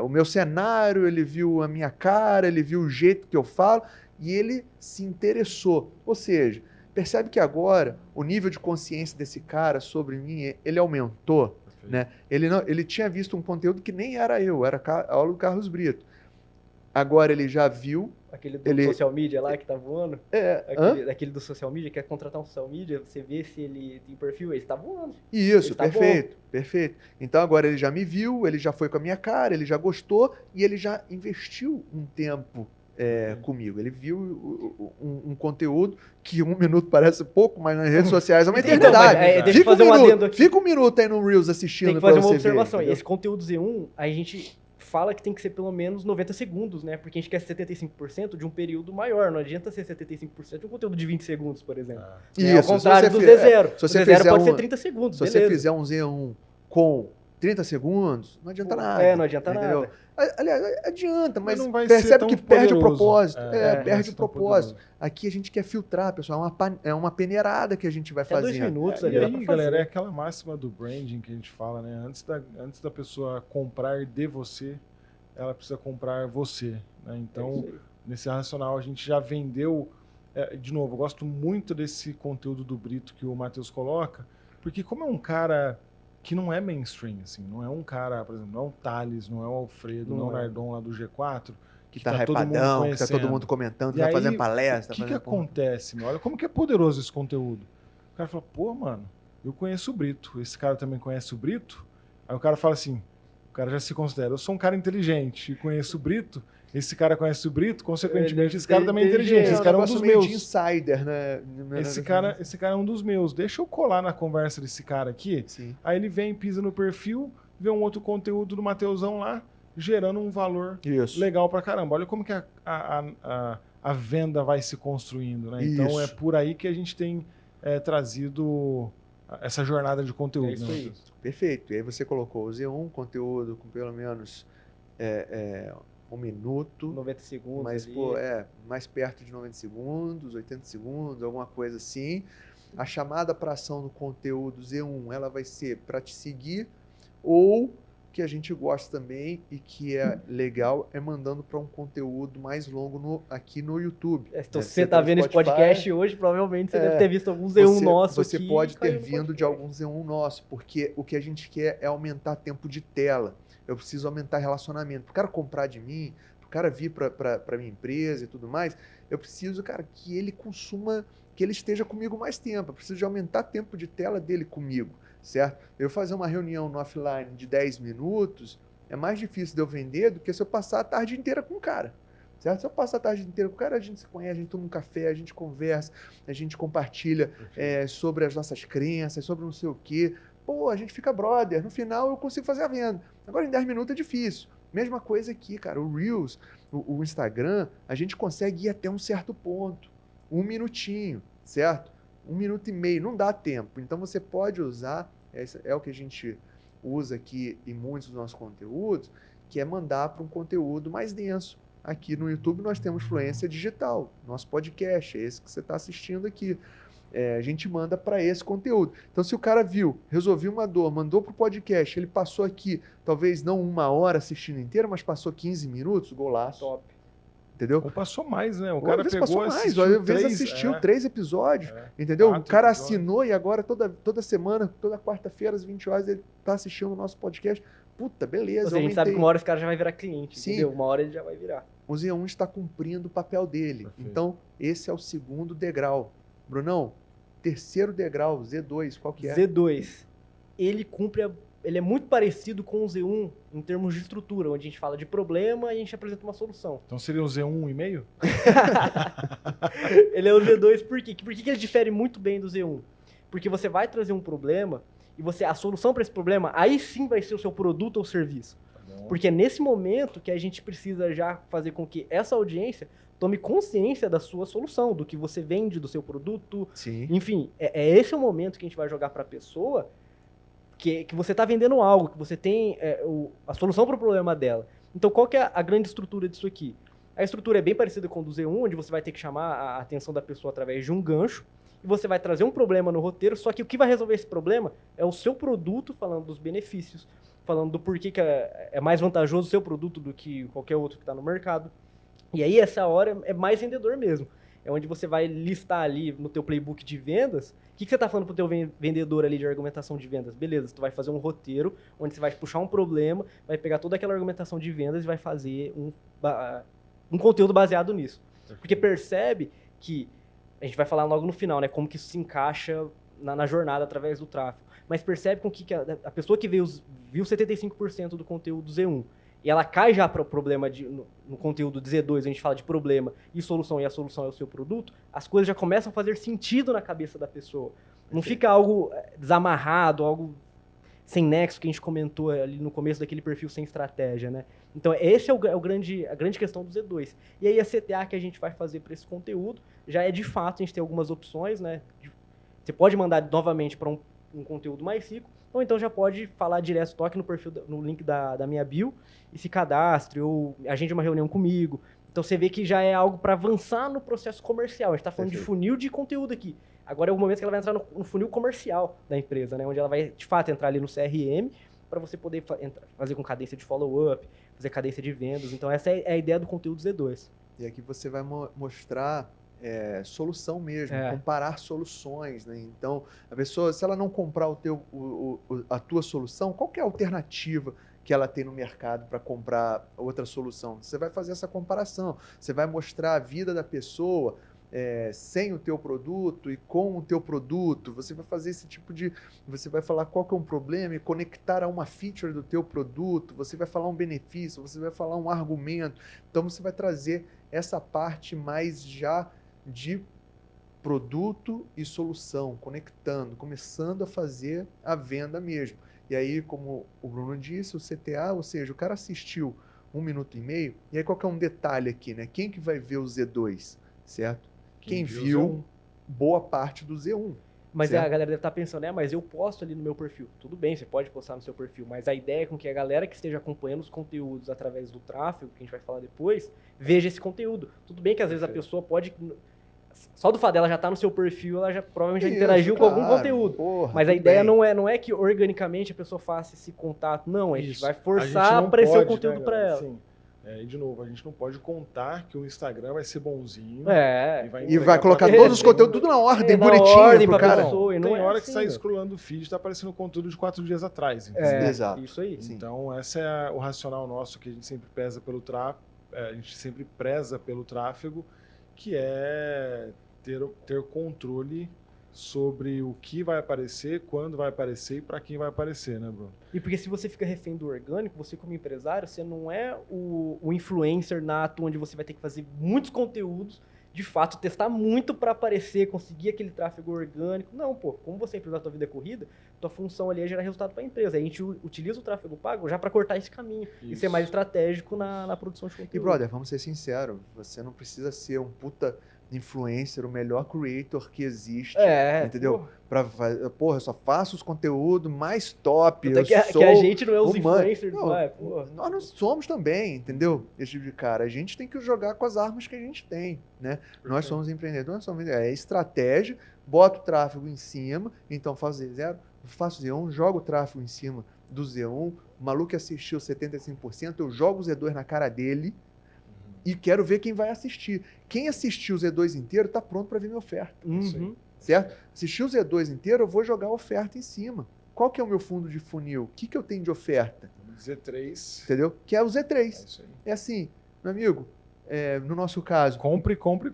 o meu cenário, ele viu a minha cara, ele viu o jeito que eu falo e ele se interessou. Ou seja, percebe que agora o nível de consciência desse cara sobre mim, ele aumentou, né? Ele tinha visto um conteúdo que nem era eu, era a aula do Carlos Brito. Agora ele já viu. Aquele do social media lá que tá voando? Aquele do social media, quer contratar um social media, você vê se ele tem perfil, ele tá voando. Isso, perfeito, perfeito. Então agora ele já me viu, ele já foi com a minha cara, ele já gostou e ele já investiu um tempo comigo. Ele viu um conteúdo que 1 minuto parece pouco, mas nas redes sociais é uma eternidade. Fica um minuto aí no Reels assistindo. Tem que fazer uma observação. Esse conteúdo Z1, a gente fala que tem que ser pelo menos 90 segundos, né? Porque a gente quer 75% de um período maior. Não adianta ser 75% de um conteúdo de 20 segundos, por exemplo. Isso, ao contrário do Z0. O Z0 pode ser 30 segundos, Se você fizer um Z1 com 30 segundos, não adianta nada. Não adianta nada. Aliás, adianta, mas não vai percebe que perde poderoso. O propósito. Perde o propósito. Aqui a gente quer filtrar, pessoal. É uma peneirada que a gente vai fazendo. 2 minutos ali. E aí, galera, é aquela máxima do branding que a gente fala, né? Antes da pessoa comprar de você, ela precisa comprar você, né? Então, nesse racional, a gente já vendeu. De novo, eu gosto muito desse conteúdo do Brito que o Matheus coloca, porque como é um cara que não é mainstream, assim, não é um cara, por exemplo, não é o Thales, não é o Alfredo, não é o Nardon lá do G4, que tá hypadão, que tá todo mundo comentando, que tá fazendo palestra. O que acontece, meu? Olha como que é poderoso esse conteúdo. O cara fala, pô, mano, eu conheço o Brito, esse cara também conhece o Brito? Aí o cara fala assim, o cara já se considera, eu sou um cara inteligente e conheço o Brito, esse cara conhece o Brito, consequentemente esse cara também é inteligente, esse cara é um dos meus. De insider, né? Esse cara é um dos meus. Deixa eu colar na conversa desse cara aqui. Sim. Aí ele vem, pisa no perfil, vê um outro conteúdo do Mateusão lá, gerando um valor legal pra caramba. Olha como que a venda vai se construindo, né? Então é por aí que a gente tem trazido essa jornada de conteúdo. Isso aí. Perfeito. E aí você colocou o Z1, conteúdo com pelo menos 1 minuto. 90 segundos. Mas, mais perto de 90 segundos, 80 segundos, alguma coisa assim. A chamada para ação no conteúdo Z1, ela vai ser para te seguir, ou que a gente gosta também e que é legal é mandando para um conteúdo mais longo aqui no YouTube. Então, se você está vendo esse podcast hoje, provavelmente você deve ter visto algum Z1 nosso aqui. Você pode ter vindo de algum Z1 nosso, porque o que a gente quer é aumentar tempo de tela. Eu preciso aumentar relacionamento. Para o cara comprar de mim, para o cara vir para minha empresa e tudo mais, eu preciso, cara, que ele consuma, que ele esteja comigo mais tempo. Eu preciso de aumentar tempo de tela dele comigo, certo? Eu fazer uma reunião no offline de 10 minutos é mais difícil de eu vender do que se eu passar a tarde inteira com o cara, certo? Se eu passar a tarde inteira com o cara, a gente se conhece, a gente toma um café, a gente conversa, a gente compartilha sobre as nossas crenças, sobre não sei o quê. Pô, a gente fica brother. No final eu consigo fazer a venda. Agora em 10 minutos é difícil. Mesma coisa aqui, cara. O Reels, o Instagram, a gente consegue ir até um certo ponto. 1 minutinho, certo? 1 minuto e meio. Não dá tempo. Então você pode usar, é o que a gente usa aqui em muitos dos nossos conteúdos, que é mandar para um conteúdo mais denso. Aqui no YouTube nós temos Fluência Digital. Nosso podcast é esse que você está assistindo aqui. A gente manda para esse conteúdo. Então, se o cara viu, resolveu uma dor, mandou para o podcast, ele passou aqui, talvez não 1 hora assistindo inteiro, mas passou 15 minutos, golaço. Top. Entendeu? Ou passou mais, né? O cara pegou, assistiu 3 episódios, entendeu? O cara assinou e agora toda semana, toda quarta-feira às 20 horas, ele tá assistindo o nosso podcast. Puta, beleza. Seja, a gente sabe que uma hora esse cara já vai virar cliente, sim, entendeu? Uma hora ele já vai virar. O Z1 está cumprindo o papel dele. Perfeito. Então, esse é o 2º degrau. Brunão, 3º degrau, Z2, qual que é? Z2. Ele é muito parecido com o Z1 em termos de estrutura, onde a gente fala de problema e a gente apresenta uma solução. Então seria o Z1 e meio? Ele é o Z2 por quê? Por que ele difere muito bem do Z1? Porque você vai trazer um problema e a solução para esse problema, aí sim vai ser o seu produto ou serviço. Porque é nesse momento que a gente precisa já fazer com que essa audiência tome consciência da sua solução, do que você vende, do seu produto. Sim. Enfim, esse é o momento que a gente vai jogar para a pessoa que você está vendendo algo, que você tem a solução para o problema dela. Então, qual que é a grande estrutura disso aqui? A estrutura é bem parecida com a do Z1, onde você vai ter que chamar a atenção da pessoa através de um gancho, e você vai trazer um problema no roteiro, só que o que vai resolver esse problema é o seu produto, falando dos benefícios, falando do porquê que é mais vantajoso o seu produto do que qualquer outro que está no mercado. E aí, essa hora é mais vendedor mesmo. É onde você vai listar ali no teu playbook de vendas, o que você está falando para o teu vendedor ali de argumentação de vendas? Beleza, tu vai fazer um roteiro, onde você vai puxar um problema, vai pegar toda aquela argumentação de vendas e vai fazer um conteúdo baseado nisso. Porque percebe que, a gente vai falar logo no final, né, como que isso se encaixa na jornada através do tráfego, mas percebe com que a pessoa que viu 75% do conteúdo Z1, e ela cai já para o problema no conteúdo de Z2, a gente fala de problema e a solução é o seu produto, as coisas já começam a fazer sentido na cabeça da pessoa. Não fica algo desamarrado, algo sem nexo, que a gente comentou ali no começo daquele perfil sem estratégia, né? Então, esse é a grande questão do Z2. E aí, a CTA que a gente vai fazer para esse conteúdo, já é de fato, a gente tem algumas opções, né? Você pode mandar novamente para um conteúdo mais rico, ou então já pode falar direto, toque no perfil, no link da minha bio, e se cadastre, ou agende uma reunião comigo. Então, você vê que já é algo para avançar no processo comercial. A gente está falando de funil de conteúdo aqui. Agora é o momento que ela vai entrar no funil comercial da empresa, né? Onde ela vai, de fato, entrar ali no CRM para você poder fazer com cadência de follow-up, fazer cadência de vendas. Então, essa é a ideia do conteúdo Z2. E aqui você vai mostrar solução mesmo, comparar soluções, né? Então, a pessoa, se ela não comprar a tua solução, qual que é a alternativa que ela tem no mercado para comprar outra solução? Você vai fazer essa comparação, você vai mostrar a vida da pessoa sem o teu produto e com o teu produto. Você vai fazer esse tipo de... Você vai falar qual que é um problema e conectar a uma feature do teu produto. Você vai falar um benefício, você vai falar um argumento. Então, você vai trazer essa parte mais já de produto e solução, conectando, começando a fazer a venda mesmo. E aí, como o Bruno disse, o CTA, ou seja, o cara assistiu 1 minuto e meio, e aí qual que é um detalhe aqui, né? Quem que vai ver o Z2, certo? Quem viu boa parte do Z1. Mas a galera deve estar pensando, mas eu posto ali no meu perfil. Tudo bem, você pode postar no seu perfil, mas a ideia é com que a galera que esteja acompanhando os conteúdos através do tráfego, que a gente vai falar depois, veja esse conteúdo. Tudo bem que às vezes a pessoa pode... Só do fato dela já estar no seu perfil, ela já provavelmente já interagiu com algum conteúdo. Mas a ideia não é que organicamente a pessoa faça esse contato. Não, a gente vai forçar a aparecer o conteúdo para ela. Sim. E de novo, a gente não pode contar que o Instagram vai ser bonzinho e vai colocar todos os conteúdos tudo na ordem, bonitinho pro cara. Tem hora que você está scrollando o feed e está aparecendo conteúdo de 4 dias atrás. Exato. Isso aí. Então, esse é o racional nosso, que a gente sempre preza pelo tráfego, que é ter controle sobre o que vai aparecer, quando vai aparecer e para quem vai aparecer, né, Bruno? E porque se você fica refém do orgânico, você como empresário, você não é o influencer nato, onde você vai ter que fazer muitos conteúdos, de fato, testar muito para aparecer, conseguir aquele tráfego orgânico. Não, como você é empresário, tua vida é corrida, tua função ali é gerar resultado para a empresa. A gente utiliza o tráfego pago já para cortar esse caminho e ser mais estratégico na produção de conteúdo. E, brother, vamos ser sinceros, você não precisa ser um puta influencer, o melhor creator que existe, entendeu? Eu só faço os conteúdos mais top. Que a gente não é os influencers, nós não somos também, entendeu? Esse tipo de cara. A gente tem que jogar com as armas que a gente tem, né? Nós somos empreendedores, nós somos estratégia, bota o tráfego em cima, então faço Z1, jogo o tráfego em cima do Z1, o maluco assistiu 75%, eu jogo o Z2 na cara dele, e quero ver quem vai assistir. Quem assistiu o Z2 inteiro está pronto para ver minha oferta. Certo? Assistiu o Z2 inteiro, eu vou jogar a oferta em cima. Qual que é o meu fundo de funil? O que eu tenho de oferta? Z3. Entendeu? Que é o Z3. É assim, meu amigo, no nosso caso... Compre. compre.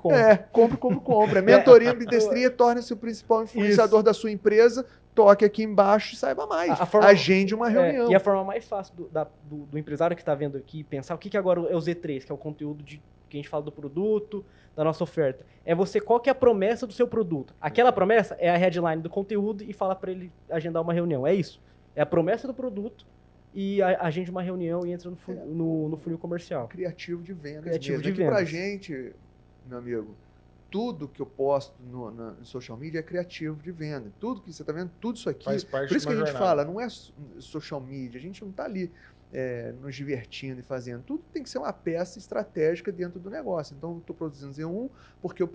Mentoria Ambidestria, torne-se o principal influenciador da sua empresa. Toque aqui embaixo e saiba mais. Agende uma reunião. E a forma mais fácil do empresário que está vendo aqui pensar o que agora é o Z3, que é o conteúdo que a gente fala do produto, da nossa oferta. É qual que é a promessa do seu produto. Aquela promessa é a headline do conteúdo e fala para ele agendar uma reunião. É isso. É a promessa do produto e agende uma reunião e entra no funil comercial. Criativo de vendas mesmo. Aqui pra gente, meu amigo, tudo que eu posto no social media é criativo de venda. Tudo que você está vendo, tudo isso aqui. Faz parte por isso que a gente jornada. fala, não é social media, a gente não está ali nos divertindo e fazendo. Tudo tem que ser uma peça estratégica dentro do negócio. Então, eu estou produzindo Z1 porque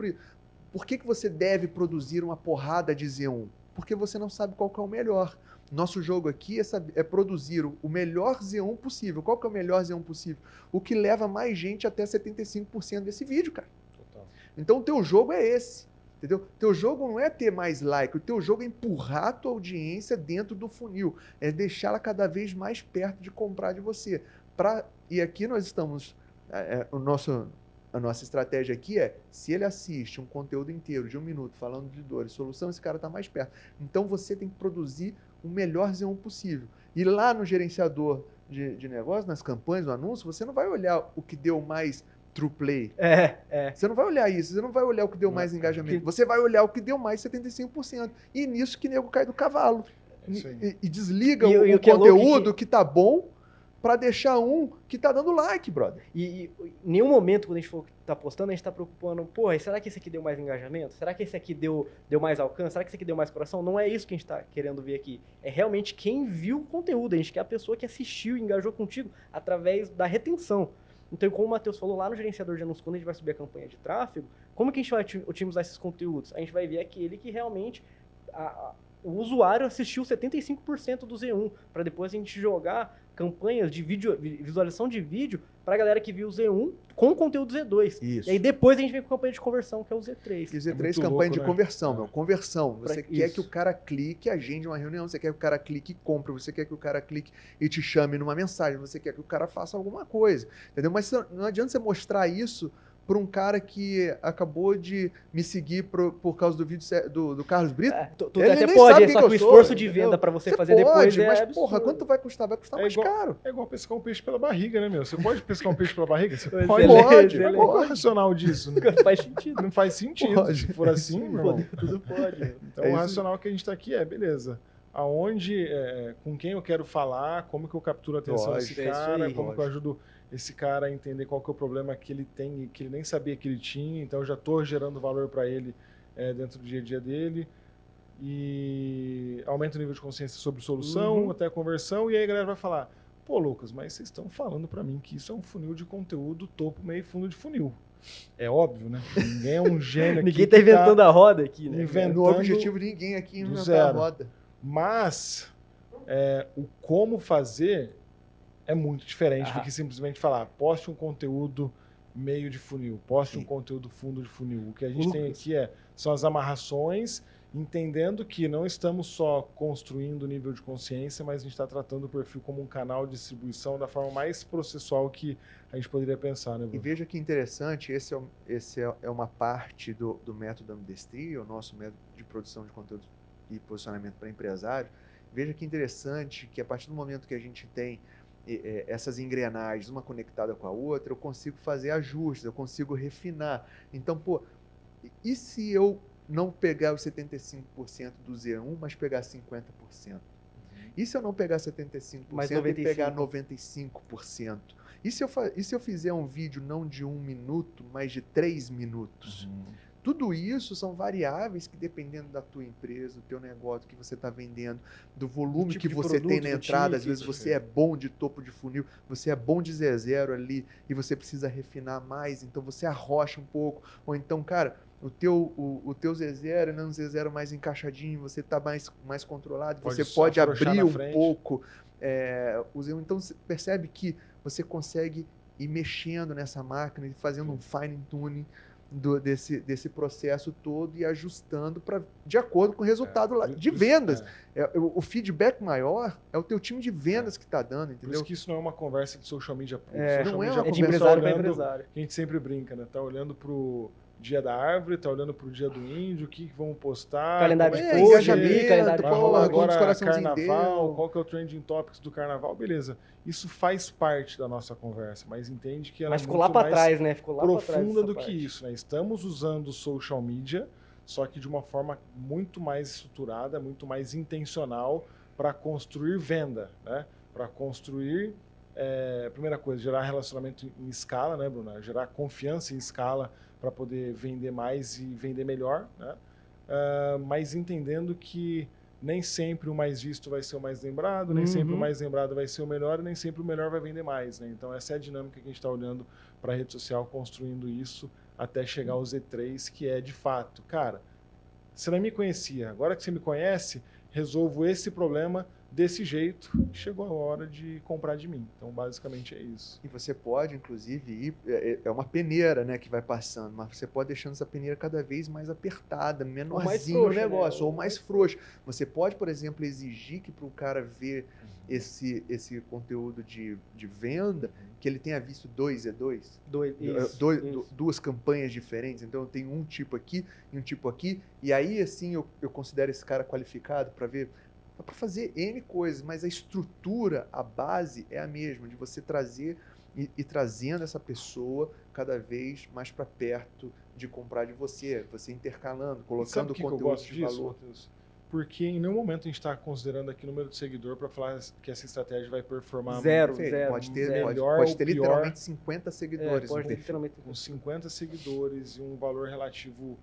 por que você deve produzir uma porrada de Z1? Porque você não sabe qual que é o melhor. Nosso jogo aqui é produzir o melhor Z1 possível. Qual que é o melhor Z1 possível? O que leva mais gente até 75% desse vídeo, cara. Total. Então, o teu jogo é esse. Entendeu? Teu jogo não é ter mais like, o teu jogo é empurrar a tua audiência dentro do funil, é deixá-la cada vez mais perto de comprar de você. E aqui nós estamos, a nossa estratégia aqui é, se ele assiste um conteúdo inteiro de 1 minuto falando de dor e solução, esse cara está mais perto. Então você tem que produzir o melhor Z1 possível. E lá no gerenciador de negócio, nas campanhas, no anúncio, você não vai olhar o que deu mais true play. Você não vai olhar isso, você não vai olhar o que deu mais engajamento, você vai olhar o que deu mais 75%. E nisso que nego cai do cavalo. E desliga o conteúdo que tá bom para deixar um que tá dando like, brother. E em nenhum momento, quando a gente for tá postando, a gente tá preocupando, porra, será que esse aqui deu mais engajamento? Será que esse aqui deu mais alcance? Será que esse aqui deu mais coração? Não é isso que a gente tá querendo ver aqui. É realmente quem viu o conteúdo. A gente quer a pessoa que assistiu e engajou contigo através da retenção. Então, como o Matheus falou lá no gerenciador de anúncios, quando a gente vai subir a campanha de tráfego, como que a gente vai otimizar esses conteúdos? A gente vai ver aquele que realmente o usuário assistiu 75% do Z1, para depois a gente jogar campanhas de visualização de vídeo para a galera que viu o Z1 com o conteúdo Z2. Isso. E aí depois a gente vem com a campanha de conversão, que é o Z3. E Z3 campanha louco, de conversão, meu. Conversão. Você quer que o cara clique, agende uma reunião, você quer que o cara clique e compre, você quer que o cara clique e te chame numa mensagem, você quer que o cara faça alguma coisa, entendeu? Mas não adianta você mostrar isso para um cara que acabou de me seguir por causa do vídeo do Carlos Brito. Tu até pode, só que o esforço de venda para você fazer pode, depois mas porra, quanto vai custar? Vai custar mais caro. É igual pescar um peixe pela barriga, né, meu? Você pode pescar um peixe pela barriga? Você pode. Mas qual é o racional disso? Não faz sentido. Não faz sentido. Pode. Se for assim, não. Tudo pode. Então, o racional que a gente está aqui beleza. Aonde, com quem eu quero falar, como que eu capturo a atenção desse cara, como que eu ajudo esse cara a entender qual que é o problema que ele tem e que ele nem sabia que ele tinha, então eu já estou gerando valor para ele dentro do dia a dia dele, e aumenta o nível de consciência sobre solução, até a conversão, e aí a galera vai falar, pô, Lucas, mas vocês estão falando para mim que isso é um funil de conteúdo topo, meio fundo de funil. É óbvio, né? Ninguém é um gênio aqui. Ninguém está inventando a roda aqui, né? O objetivo de ninguém aqui é inventar a roda. Mas o como fazer é muito diferente do que simplesmente falar, poste um conteúdo meio de funil, poste um conteúdo fundo de funil. O que a gente tem aqui são as amarrações, entendendo que não estamos só construindo o nível de consciência, mas a gente está tratando o perfil como um canal de distribuição da forma mais processual que a gente poderia pensar, né, Bruno? E veja que interessante, esse é uma parte do método Ambidestria, o nosso método de produção de conteúdo e posicionamento para empresário. Veja que interessante que a partir do momento que a gente tem essas engrenagens, uma conectada com a outra, eu consigo fazer ajustes, eu consigo refinar. Então, pô, e se eu não pegar os 75% do Z1, mas pegar 50%? E se eu não pegar 75% e pegar 95%? E se eu fizer um vídeo não de 1 minuto, mas de 3 minutos? Tudo isso são variáveis que, dependendo da tua empresa, do teu negócio que você está vendendo, do volume tipo que você tem na entrada, às vezes você é bom de topo de funil, você é bom de Z0 ali e você precisa refinar mais, então você arrocha um pouco. Ou então, cara, o teu Z0 não é um Z0 mais encaixadinho, você está mais controlado, você pode abrir um pouco. Então, você percebe que você consegue ir mexendo nessa máquina e fazendo um fine tuning desse processo todo e ajustando de acordo com o resultado de vendas. O feedback maior é o teu time de vendas que está dando, entendeu? Por isso que isso não é uma conversa de social media puro. Não é de empresário para empresário. A gente sempre brinca, né? Tá olhando pro dia da árvore, tá olhando pro dia do índio, o que vamos postar, calendário de post, calendário de post, agora carnaval, qual que é o trending topics do carnaval, beleza. Isso faz parte da nossa conversa, mas entende que ela é ficou lá para trás, né? Ficou lá profunda do que isso, né? Estamos usando social media, só que de uma forma muito mais estruturada, muito mais intencional para construir venda, né? Para construir, primeira coisa, gerar relacionamento em escala, né, Bruno? Gerar confiança em escala para poder vender mais e vender melhor, né? Mas entendendo que nem sempre o mais visto vai ser o mais lembrado, nem sempre o mais lembrado vai ser o melhor, e nem sempre o melhor vai vender mais, né? Então essa é a dinâmica que a gente está olhando para a rede social, construindo isso até chegar ao Z3, que é de fato, cara, você não me conhecia, agora que você me conhece, resolvo esse problema desse jeito, chegou a hora de comprar de mim. Então, basicamente é isso. E você pode, inclusive, ir, é uma peneira, né, que vai passando, mas você pode deixando essa peneira cada vez mais apertada, menorzinho o negócio, ou mais frouxo. Você pode, por exemplo, exigir que para o cara ver esse conteúdo de venda, que ele tenha visto 2 E2, duas campanhas diferentes. Então, eu tenho um tipo aqui e um tipo aqui, e aí, assim, eu considero esse cara qualificado para ver. Dá para fazer N coisas, mas a estrutura, a base é a mesma, de você trazer e trazendo essa pessoa cada vez mais para perto de comprar de você intercalando, colocando conteúdo de valor. Matheus? Porque em nenhum momento a gente está considerando aqui o número de seguidor para falar que essa estratégia vai performar zero. Pode ter melhor literalmente 50 seguidores. Pode ter literalmente com 50 seguidores e um valor relativo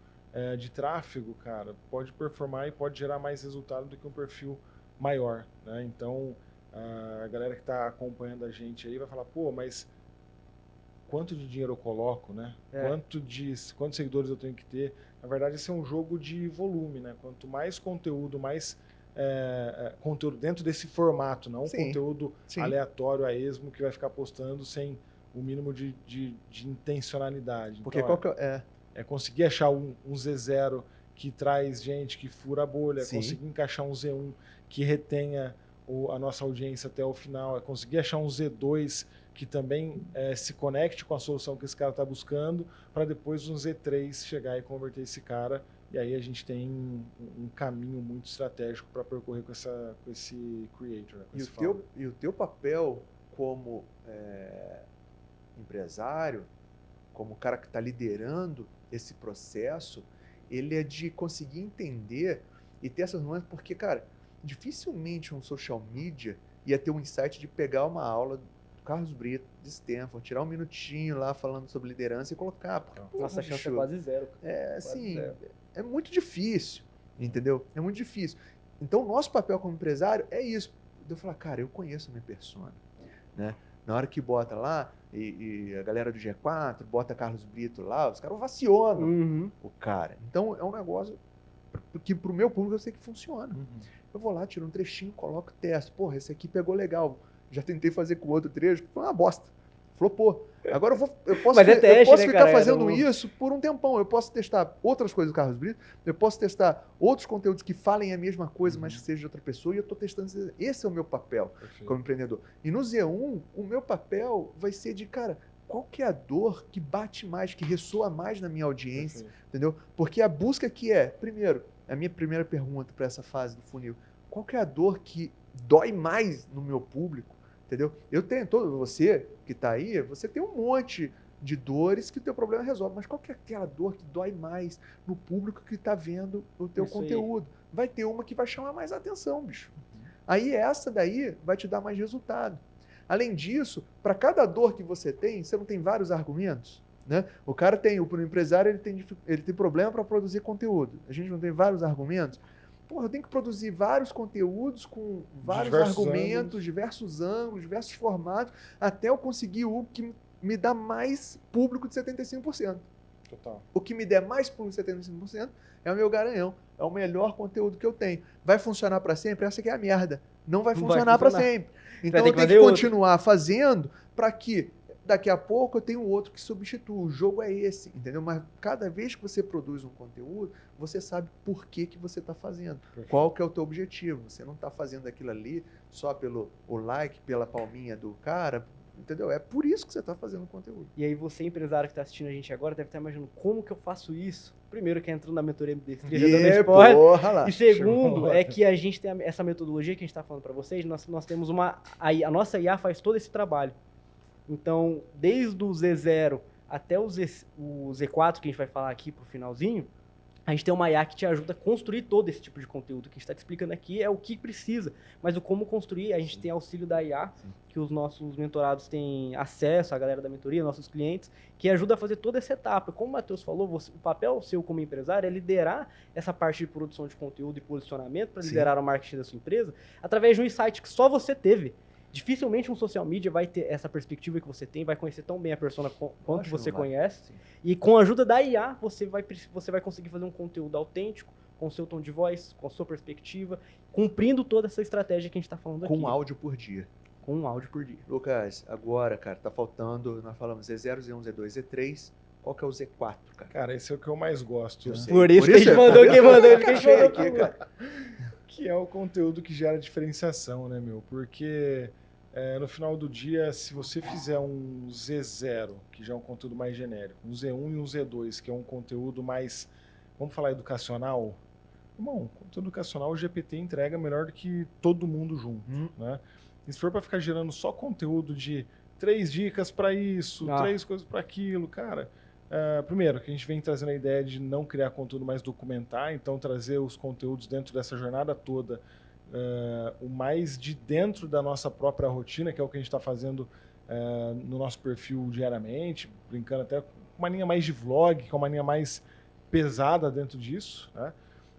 de tráfego, cara, pode performar e pode gerar mais resultado do que um perfil maior, né? Então, a galera que está acompanhando a gente aí vai falar, pô, mas quanto de dinheiro eu coloco, né? Quantos seguidores eu tenho que ter? Na verdade, esse é um jogo de volume, né? Quanto mais conteúdo, conteúdo dentro desse formato, não conteúdo aleatório a esmo que vai ficar postando sem o mínimo de intencionalidade. Porque então, é conseguir achar um Z0 que traz gente que fura a bolha, conseguir encaixar um Z1 que retenha a nossa audiência até o final, conseguir achar um Z2 que também se conecte com a solução que esse cara está buscando, para depois um Z3 chegar e converter esse cara. E aí a gente tem um caminho muito estratégico para percorrer com esse creator. Né, e o teu papel como empresário, como cara que está liderando esse processo, ele é de conseguir entender e ter essas nuances, porque, cara, dificilmente um social media ia ter um insight de pegar uma aula do Carlos Brito, de Stanford, tirar um minutinho lá falando sobre liderança e colocar. Nossa, a chance é quase zero. É muito difícil, entendeu? É muito difícil. Então, o nosso papel como empresário é isso. Eu falar, cara, eu conheço a minha persona, né? Na hora que bota lá, e a galera do G4 bota Carlos Brito lá, os caras ovacionam o cara. Então, é um negócio que pro meu público eu sei que funciona. Eu vou lá, tiro um trechinho, coloco o teste. Porra, esse aqui pegou legal. Já tentei fazer com outro trecho, foi uma bosta. Flopou. Agora eu posso ficar fazendo isso por um tempão. Eu posso testar outras coisas do Carlos Brito, eu posso testar outros conteúdos que falem a mesma coisa, mas que seja de outra pessoa, e eu estou testando. Esse é o meu papel como empreendedor. E no Z1, o meu papel vai ser de, cara, qual que é a dor que bate mais, que ressoa mais na minha audiência, entendeu? Porque a busca que primeiro, a minha primeira pergunta para essa fase do funil, qual que é a dor que dói mais no meu público? Entendeu? Eu tenho, você que está aí, você tem um monte de dores que o teu problema resolve, mas qual que é aquela dor que dói mais no público que está vendo o teu conteúdo? Vai ter uma que vai chamar mais atenção, bicho. Aí essa daí vai te dar mais resultado. Além disso, para cada dor que você não tem vários argumentos, né? O cara o empresário ele tem problema para produzir conteúdo. A gente não tem vários argumentos. Porra, eu tenho que produzir vários conteúdos com vários argumentos, diversos ângulos, diversos formatos, até eu conseguir o que me dá mais público de 75%. Total. O que me der mais público de 75% é o meu garanhão, é o melhor conteúdo que eu tenho. Vai funcionar para sempre? Essa que é a merda. Não vai funcionar para sempre. Então eu tenho que continuar fazendo para que daqui a pouco eu tenho outro que substitua. O jogo é esse, entendeu? Mas cada vez que você produz um conteúdo, você sabe por que você está fazendo. Perfeito. Qual que é o teu objetivo. Você não está fazendo aquilo ali só pelo like, pela palminha do cara, entendeu? É por isso que você está fazendo o conteúdo. E aí você, empresário que está assistindo a gente agora, deve estar imaginando como que eu faço isso. Primeiro, que é entrando na mentoria MD3, dando spoiler. Porra lá. E segundo, é que a gente tem essa metodologia que a gente está falando para vocês, nós temos a nossa IA faz todo esse trabalho. Então, desde o Z0 até o Z4, que a gente vai falar aqui pro finalzinho, A gente tem uma IA que te ajuda a construir todo esse tipo de conteúdo. O que a gente está te explicando aqui é o que precisa, mas o como construir, a gente tem auxílio da IA, que os nossos mentorados têm acesso, a galera da mentoria, nossos clientes, que ajuda a fazer toda essa etapa. Como o Matheus falou, o papel seu como empresário é liderar essa parte de produção de conteúdo e posicionamento para liderar o marketing da sua empresa através de um insight que só você teve. Dificilmente um social media vai ter essa perspectiva que você tem, vai conhecer tão bem a persona quanto você conhece. Sim. E com a ajuda da IA, você vai conseguir fazer um conteúdo autêntico, com o seu tom de voz, com a sua perspectiva, cumprindo toda essa estratégia que a gente está falando aqui. Com áudio por dia. Com um áudio por dia. Lucas, agora, cara, tá faltando, nós falamos Z0, Z1, Z2, Z3. Qual que é o Z4, cara? Cara, esse é o que eu mais gosto. Né? Por isso que a gente mandou, quem mandou, aqui, cara. Que é o conteúdo que gera diferenciação, né, meu? Porque no final do dia, se você fizer um Z0, que já é um conteúdo mais genérico, um Z1 e um Z2, que é um conteúdo mais, vamos falar educacional, bom, conteúdo educacional o GPT entrega melhor do que todo mundo junto, né? E se for para ficar gerando só conteúdo de 3 dicas para isso, 3 coisas para aquilo, cara, primeiro, que a gente vem trazendo a ideia de não criar conteúdo, mas documentar, então trazer os conteúdos dentro dessa jornada toda, o mais de dentro da nossa própria rotina, que é o que a gente está fazendo no nosso perfil diariamente, brincando até com uma linha mais de vlog, com uma linha mais pesada dentro disso, né?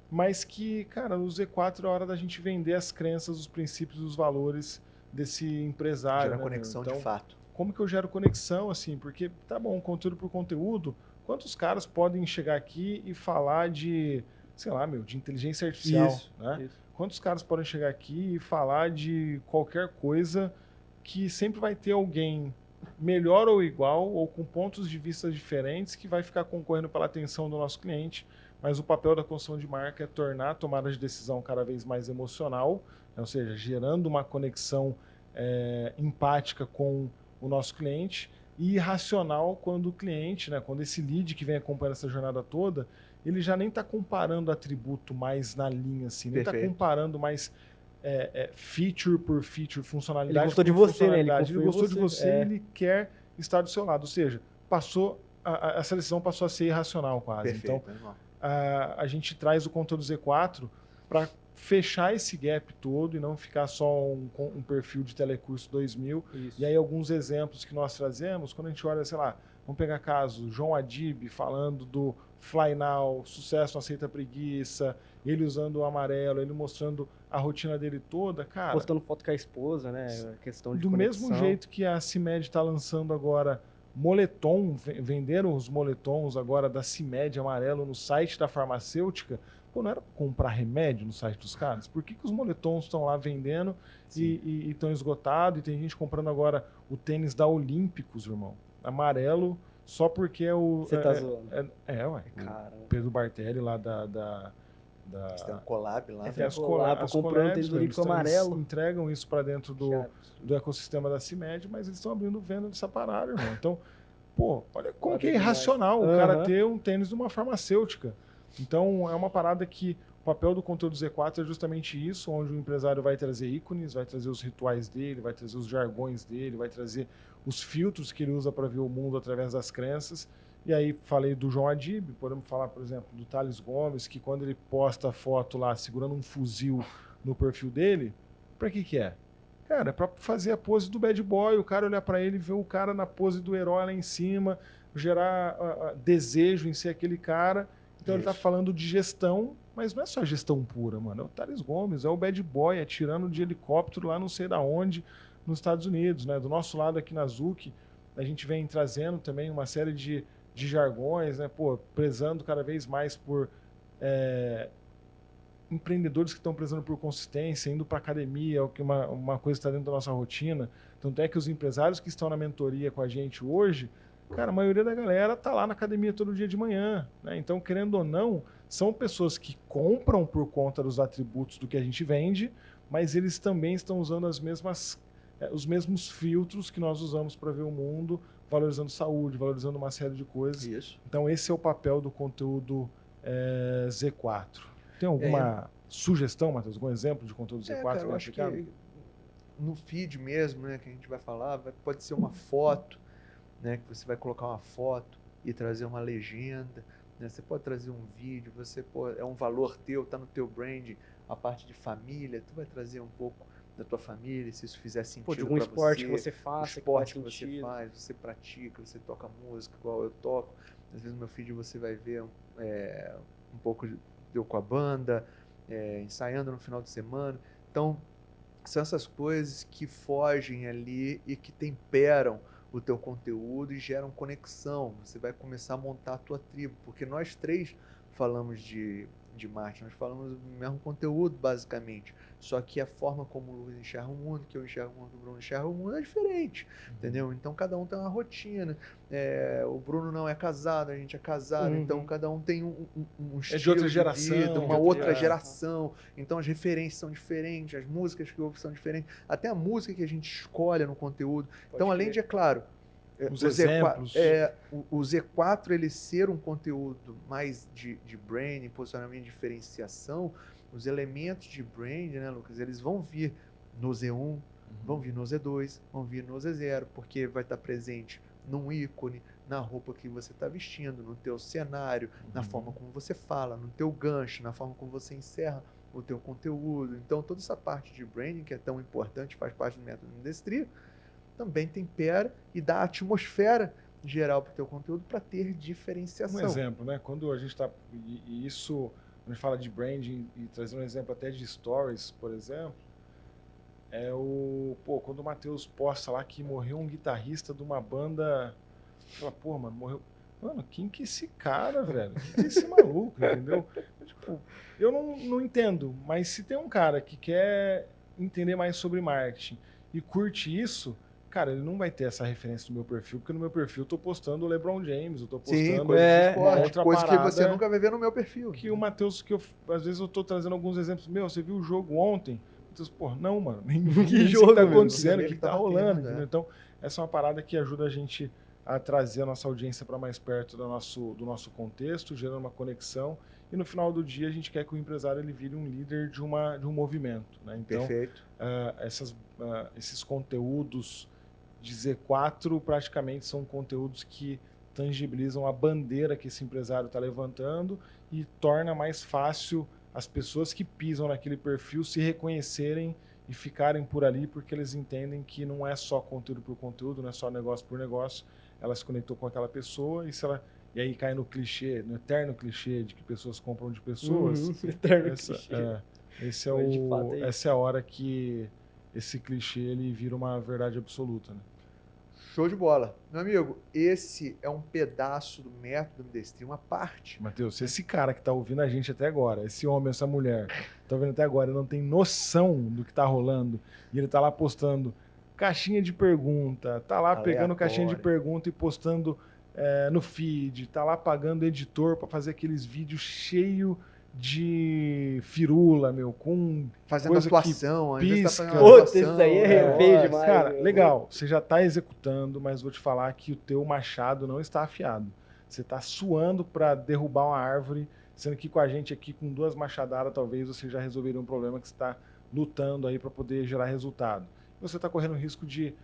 Mas que, cara, no Z4 é hora da gente vender as crenças, os princípios, os valores desse empresário. Gera conexão então, de fato. Como que eu gero conexão, assim? Porque, tá bom, conteúdo por conteúdo, quantos caras podem chegar aqui e falar de, sei lá, de inteligência artificial, né? Isso. Quantos caras podem chegar aqui e falar de qualquer coisa que sempre vai ter alguém melhor ou igual ou com pontos de vista diferentes que vai ficar concorrendo pela atenção do nosso cliente, mas o papel da construção de marca é tornar a tomada de decisão cada vez mais emocional, né? Ou seja, gerando uma conexão empática com o nosso cliente e racional quando o cliente, né, quando esse lead que vem acompanhando essa jornada toda, ele já nem está comparando atributo mais na linha, assim, nem está comparando mais feature por feature, funcionalidade ele gostou por de você, funcionalidade. né? Ele gostou de você e ele quer estar do seu lado. Ou seja, essa decisão passou a ser irracional quase. Perfeito, então, a gente traz o conteúdo Z4 para fechar esse gap todo e não ficar só um perfil de Telecurso 2000. Isso. E aí alguns exemplos que nós trazemos, quando a gente olha, sei lá, vamos pegar caso, João Adib falando do Fly Now, sucesso, não aceita preguiça, ele usando o amarelo, ele mostrando a rotina dele toda, cara... Postando foto com a esposa, né? Questão de do conexão. mesmo jeito que a CIMED está lançando agora moletom, venderam os moletons agora da CIMED amarelo no site da farmacêutica. Pô, não era para comprar remédio no site dos caras? Por que os moletons estão lá vendendo e estão esgotados? E tem gente comprando agora o tênis da Olímpicos, irmão. Amarelo, só porque é o... Você tá zoando. Ué. O Pedro Bartelli lá da tem um collab lá. Tem as collabs, comprando o tênis do Olímpico amarelo. Eles entregam isso para dentro do ecossistema da CIMED, mas eles estão abrindo venda dessa parada, irmão. Então, pô, olha como que é irracional o cara ter um tênis de uma farmacêutica. Então, é uma parada que o papel do conteúdo Z4 é justamente isso, onde o empresário vai trazer ícones, vai trazer os rituais dele, vai trazer os jargões dele, vai trazer os filtros que ele usa para ver o mundo através das crenças. E aí falei do João Adib, podemos falar, por exemplo, do Thales Gomes, que quando ele posta a foto lá segurando um fuzil no perfil dele, para que é? Cara, é para fazer a pose do bad boy, o cara olhar para ele, ver o cara na pose do herói lá em cima, gerar desejo em ser aquele cara. Então ele tá falando de gestão, mas não é só gestão pura, mano. É o Thales Gomes, é o bad boy atirando de helicóptero lá não sei da onde, nos Estados Unidos, né? Do nosso lado aqui na Zuc, a gente vem trazendo também uma série de jargões, né? Pô, prezando cada vez mais por empreendedores que estão prezando por consistência, indo para academia, o que uma coisa está dentro da nossa rotina. Tanto é que os empresários que estão na mentoria com a gente hoje, cara, a maioria da galera tá lá na academia todo dia de manhã, né? Então, querendo ou não, são pessoas que compram por conta dos atributos do que a gente vende, mas eles também estão usando os mesmos filtros que nós usamos para ver o mundo, valorizando saúde, valorizando uma série de coisas. Isso. Então, esse é o papel do conteúdo Z4. Tem alguma sugestão, Matheus? Algum exemplo de conteúdo Z4? Cara, eu acho que no feed mesmo, né, que a gente vai falar, pode ser uma foto, né, que você vai colocar uma foto e trazer uma legenda, né? Você pode trazer um vídeo, é um valor teu, tá no teu brand, a parte de família, tu vai trazer um pouco da tua família, se isso fizer sentido De algum pra esporte você, que você o faça, esporte que que faz você sentido. faz, você pratica, você toca música igual eu toco. Às vezes no meu feed você vai ver um pouco de eu com a banda, ensaiando no final de semana. Então, são essas coisas que fogem ali e que temperam o teu conteúdo e geram conexão. Você vai começar a montar a tua tribo, porque nós três falamos de marketing, nós falamos do mesmo conteúdo, basicamente. Só que a forma como o Luiz enxerga o mundo, que eu enxergo o mundo, que o Bruno enxerga o mundo é diferente, entendeu? Então, cada um tem uma rotina. O Bruno não é casado, a gente é casado, então cada um tem um estilo de outra geração, vida, uma de outra geração. Então, as referências são diferentes, as músicas que ouve são diferentes, até a música que a gente escolhe no conteúdo. Então, além de, é claro, Os o exemplos. o Z4 ele ser um conteúdo mais de branding, posicionamento e diferenciação, os elementos de brand, né, Lucas, eles vão vir no Z1, vão vir no Z2, vão vir no Z0, porque vai estar presente num ícone, na roupa que você está vestindo, no teu cenário, na forma como você fala, no teu gancho, na forma como você encerra o teu conteúdo. Então, toda essa parte de branding, que é tão importante, faz parte do método Industria, também tempera e dá atmosfera geral para o teu conteúdo para ter diferenciação. Um exemplo, né? Quando a gente está... E isso, quando a gente fala de branding, e trazer um exemplo até de stories, por exemplo, quando o Matheus posta lá que morreu um guitarrista de uma banda... Fala, pô, mano, morreu... Mano, quem que é esse cara, velho? Quem que é esse maluco, entendeu? Tipo, eu não entendo, mas se tem um cara que quer entender mais sobre marketing e curte isso... Cara, ele não vai ter essa referência no meu perfil, porque no meu perfil eu tô postando o LeBron James, eu tô postando coisa de esporte, outra coisa que parada você nunca vai ver no meu perfil. Que o Matheus, às vezes eu tô trazendo alguns exemplos. Meu, você viu o jogo ontem? Matheus, pô, não, mano, nem Que jogo tá mesmo? acontecendo, o que tá rolando, tendo, entendeu? Então, essa é uma parada que ajuda a gente a trazer a nossa audiência para mais perto do nosso contexto, gerando uma conexão. E no final do dia a gente quer que o empresário ele vire um líder de um movimento, né? Então, perfeito. Esses conteúdos de Z4 praticamente são conteúdos que tangibilizam a bandeira que esse empresário está levantando e torna mais fácil as pessoas que pisam naquele perfil se reconhecerem e ficarem por ali, porque eles entendem que não é só conteúdo por conteúdo, não é só negócio por negócio. Ela se conectou com aquela pessoa e aí cai no clichê, no eterno clichê de que pessoas compram de pessoas. Eterno clichê. Essa é a hora que esse clichê ele vira uma verdade absoluta, né? Show de bola. Meu amigo, esse é um pedaço do método MDStream, uma parte. Matheus, se esse cara que tá ouvindo a gente até agora, esse homem, essa mulher, tá ouvindo até agora, não tem noção do que tá rolando, e ele tá lá postando caixinha de pergunta, tá lá pegando caixinha de pergunta e postando no feed, tá lá pagando editor para fazer aqueles vídeos cheios de firula, meu, com fazendo atuação, às vezes tá Putz, isso aí é feio demais. Cara, legal, você já tá executando, mas vou te falar que o teu machado não está afiado. Você tá suando para derrubar uma árvore, sendo que com a gente aqui, com 2 machadadas, talvez você já resolveria um problema que você está lutando aí para poder gerar resultado. Você tá correndo o risco de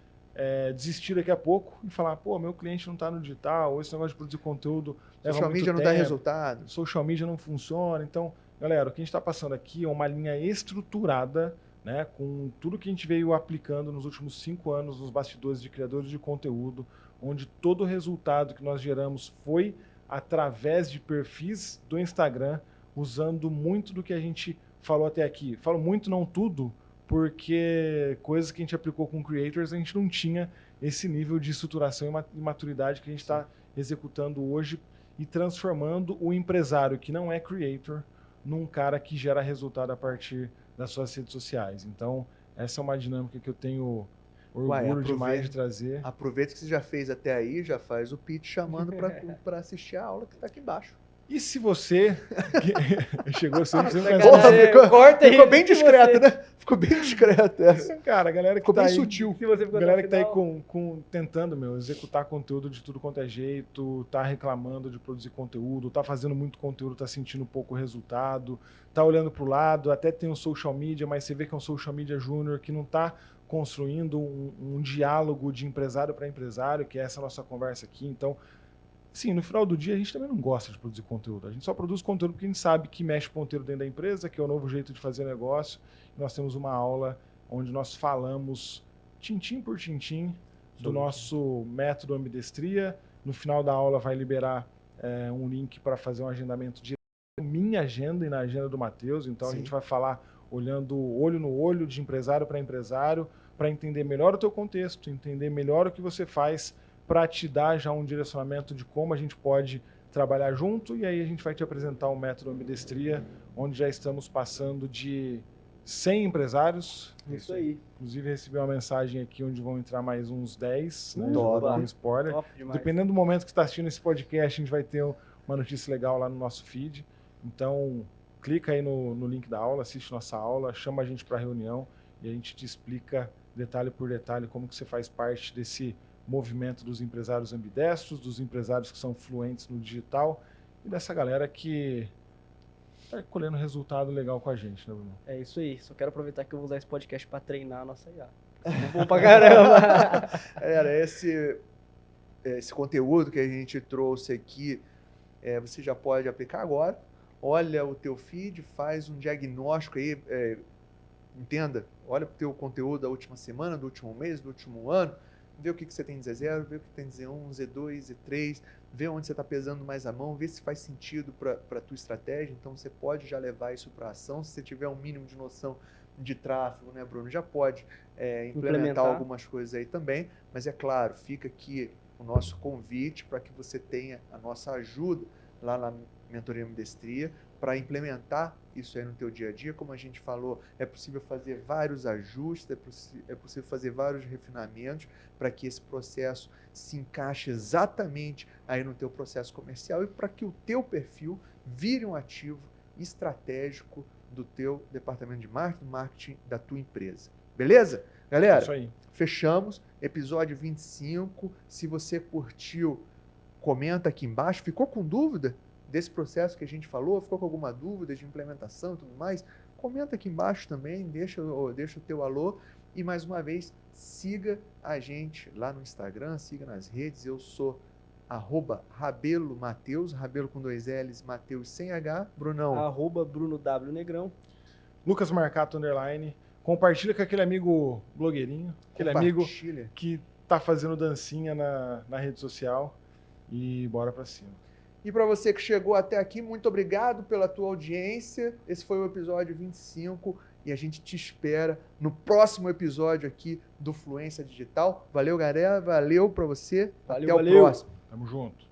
desistir daqui a pouco e falar, pô, meu cliente não tá no digital, ou esse negócio de produzir conteúdo leva social muito media tempo, não dá resultado. Social media não funciona. Então, galera, o que a gente está passando aqui é uma linha estruturada, né, com tudo que a gente veio aplicando nos últimos 5 anos nos bastidores de criadores de conteúdo, onde todo o resultado que nós geramos foi através de perfis do Instagram, usando muito do que a gente falou até aqui. Falo muito, não tudo, porque coisas que a gente aplicou com creators, a gente não tinha esse nível de estruturação e maturidade que a gente está executando hoje e transformando o empresário que não é creator num cara que gera resultado a partir das suas redes sociais. Então, essa é uma dinâmica que eu tenho orgulho demais de trazer. Aproveita que você já fez até aí, já faz o pitch chamando para assistir a aula que está aqui embaixo. E se você... Chegou sempre... Ficou bem discreto, né? Ficou bem discreto essa. Cara, a galera que ficou tá bem aí, sutil. Galera que tá aí tentando, executar conteúdo de tudo quanto é jeito, tá reclamando de produzir conteúdo, tá fazendo muito conteúdo, tá sentindo pouco resultado, tá olhando pro lado, até tem um social media, mas você vê que é um social media júnior que não tá construindo um diálogo de empresário para empresário, que é essa nossa conversa aqui. Então, sim, no final do dia a gente também não gosta de produzir conteúdo. A gente só produz conteúdo porque a gente sabe que mexe ponteiro dentro da empresa, que é o novo jeito de fazer negócio. Nós temos uma aula onde nós falamos tintim por tintim do nosso método ambidestria. No final da aula vai liberar um link para fazer um agendamento direto na minha agenda e na agenda do Matheus. Então a gente vai falar olhando olho no olho de empresário para entender melhor o teu contexto, entender melhor o que você faz, para te dar já um direcionamento de como a gente pode trabalhar junto. E aí a gente vai te apresentar um método ambidestria, onde já estamos passando de 100 empresários. Isso aí. Inclusive recebi uma mensagem aqui onde vão entrar mais uns 10. Top. Um spoiler. Top demais. Dependendo do momento que você está assistindo esse podcast, a gente vai ter uma notícia legal lá no nosso feed. Então, clica aí no link da aula, assiste nossa aula, chama a gente para reunião e a gente te explica detalhe por detalhe como que você faz parte desse movimento dos empresários ambidestros, dos empresários que são fluentes no digital e dessa galera que está colhendo resultado legal com a gente, né, Bruno? É isso aí. Só quero aproveitar que eu vou usar esse podcast para treinar a nossa IA. É bom pra caramba. Galera, esse conteúdo que a gente trouxe aqui, você já pode aplicar agora. Olha o teu feed, faz um diagnóstico aí, entenda, olha o teu conteúdo da última semana, do último mês, do último ano, vê o que você tem em Z0, vê o que tem em Z1, Z2, Z3, vê onde você está pesando mais a mão, vê se faz sentido para a tua estratégia. Então você pode já levar isso para ação. Se você tiver um mínimo de noção de tráfego, né, Bruno, já pode implementar algumas coisas aí também. Mas é claro, fica aqui o nosso convite para que você tenha a nossa ajuda lá na Mentoria Ambidestria para implementar isso aí no teu dia a dia. Como a gente falou, é possível fazer vários ajustes, é possível fazer vários refinamentos para que esse processo se encaixe exatamente aí no teu processo comercial e para que o teu perfil vire um ativo estratégico do teu departamento de marketing da tua empresa. Beleza? Galera, Isso aí. Fechamos. Episódio 25. Se você curtiu, comenta aqui embaixo. Ficou com dúvida desse processo que a gente falou? Ficou com alguma dúvida de implementação e tudo mais? Comenta aqui embaixo também, deixa o teu alô. E mais uma vez, siga a gente lá no Instagram, siga nas redes. Eu sou @Rabelo Mateus, Rabelo com 2 L's, Mateus sem H. Brunão. @Bruno W Negrão. Lucas Marcato _. Compartilha com aquele amigo blogueirinho, aquele amigo que tá fazendo dancinha na rede social. E bora pra cima. E para você que chegou até aqui, muito obrigado pela tua audiência. Esse foi o episódio 25 e a gente te espera no próximo episódio aqui do Fluência Digital. Valeu, galera. Valeu para você. Valeu, até o valeu. próximo. Tamo junto.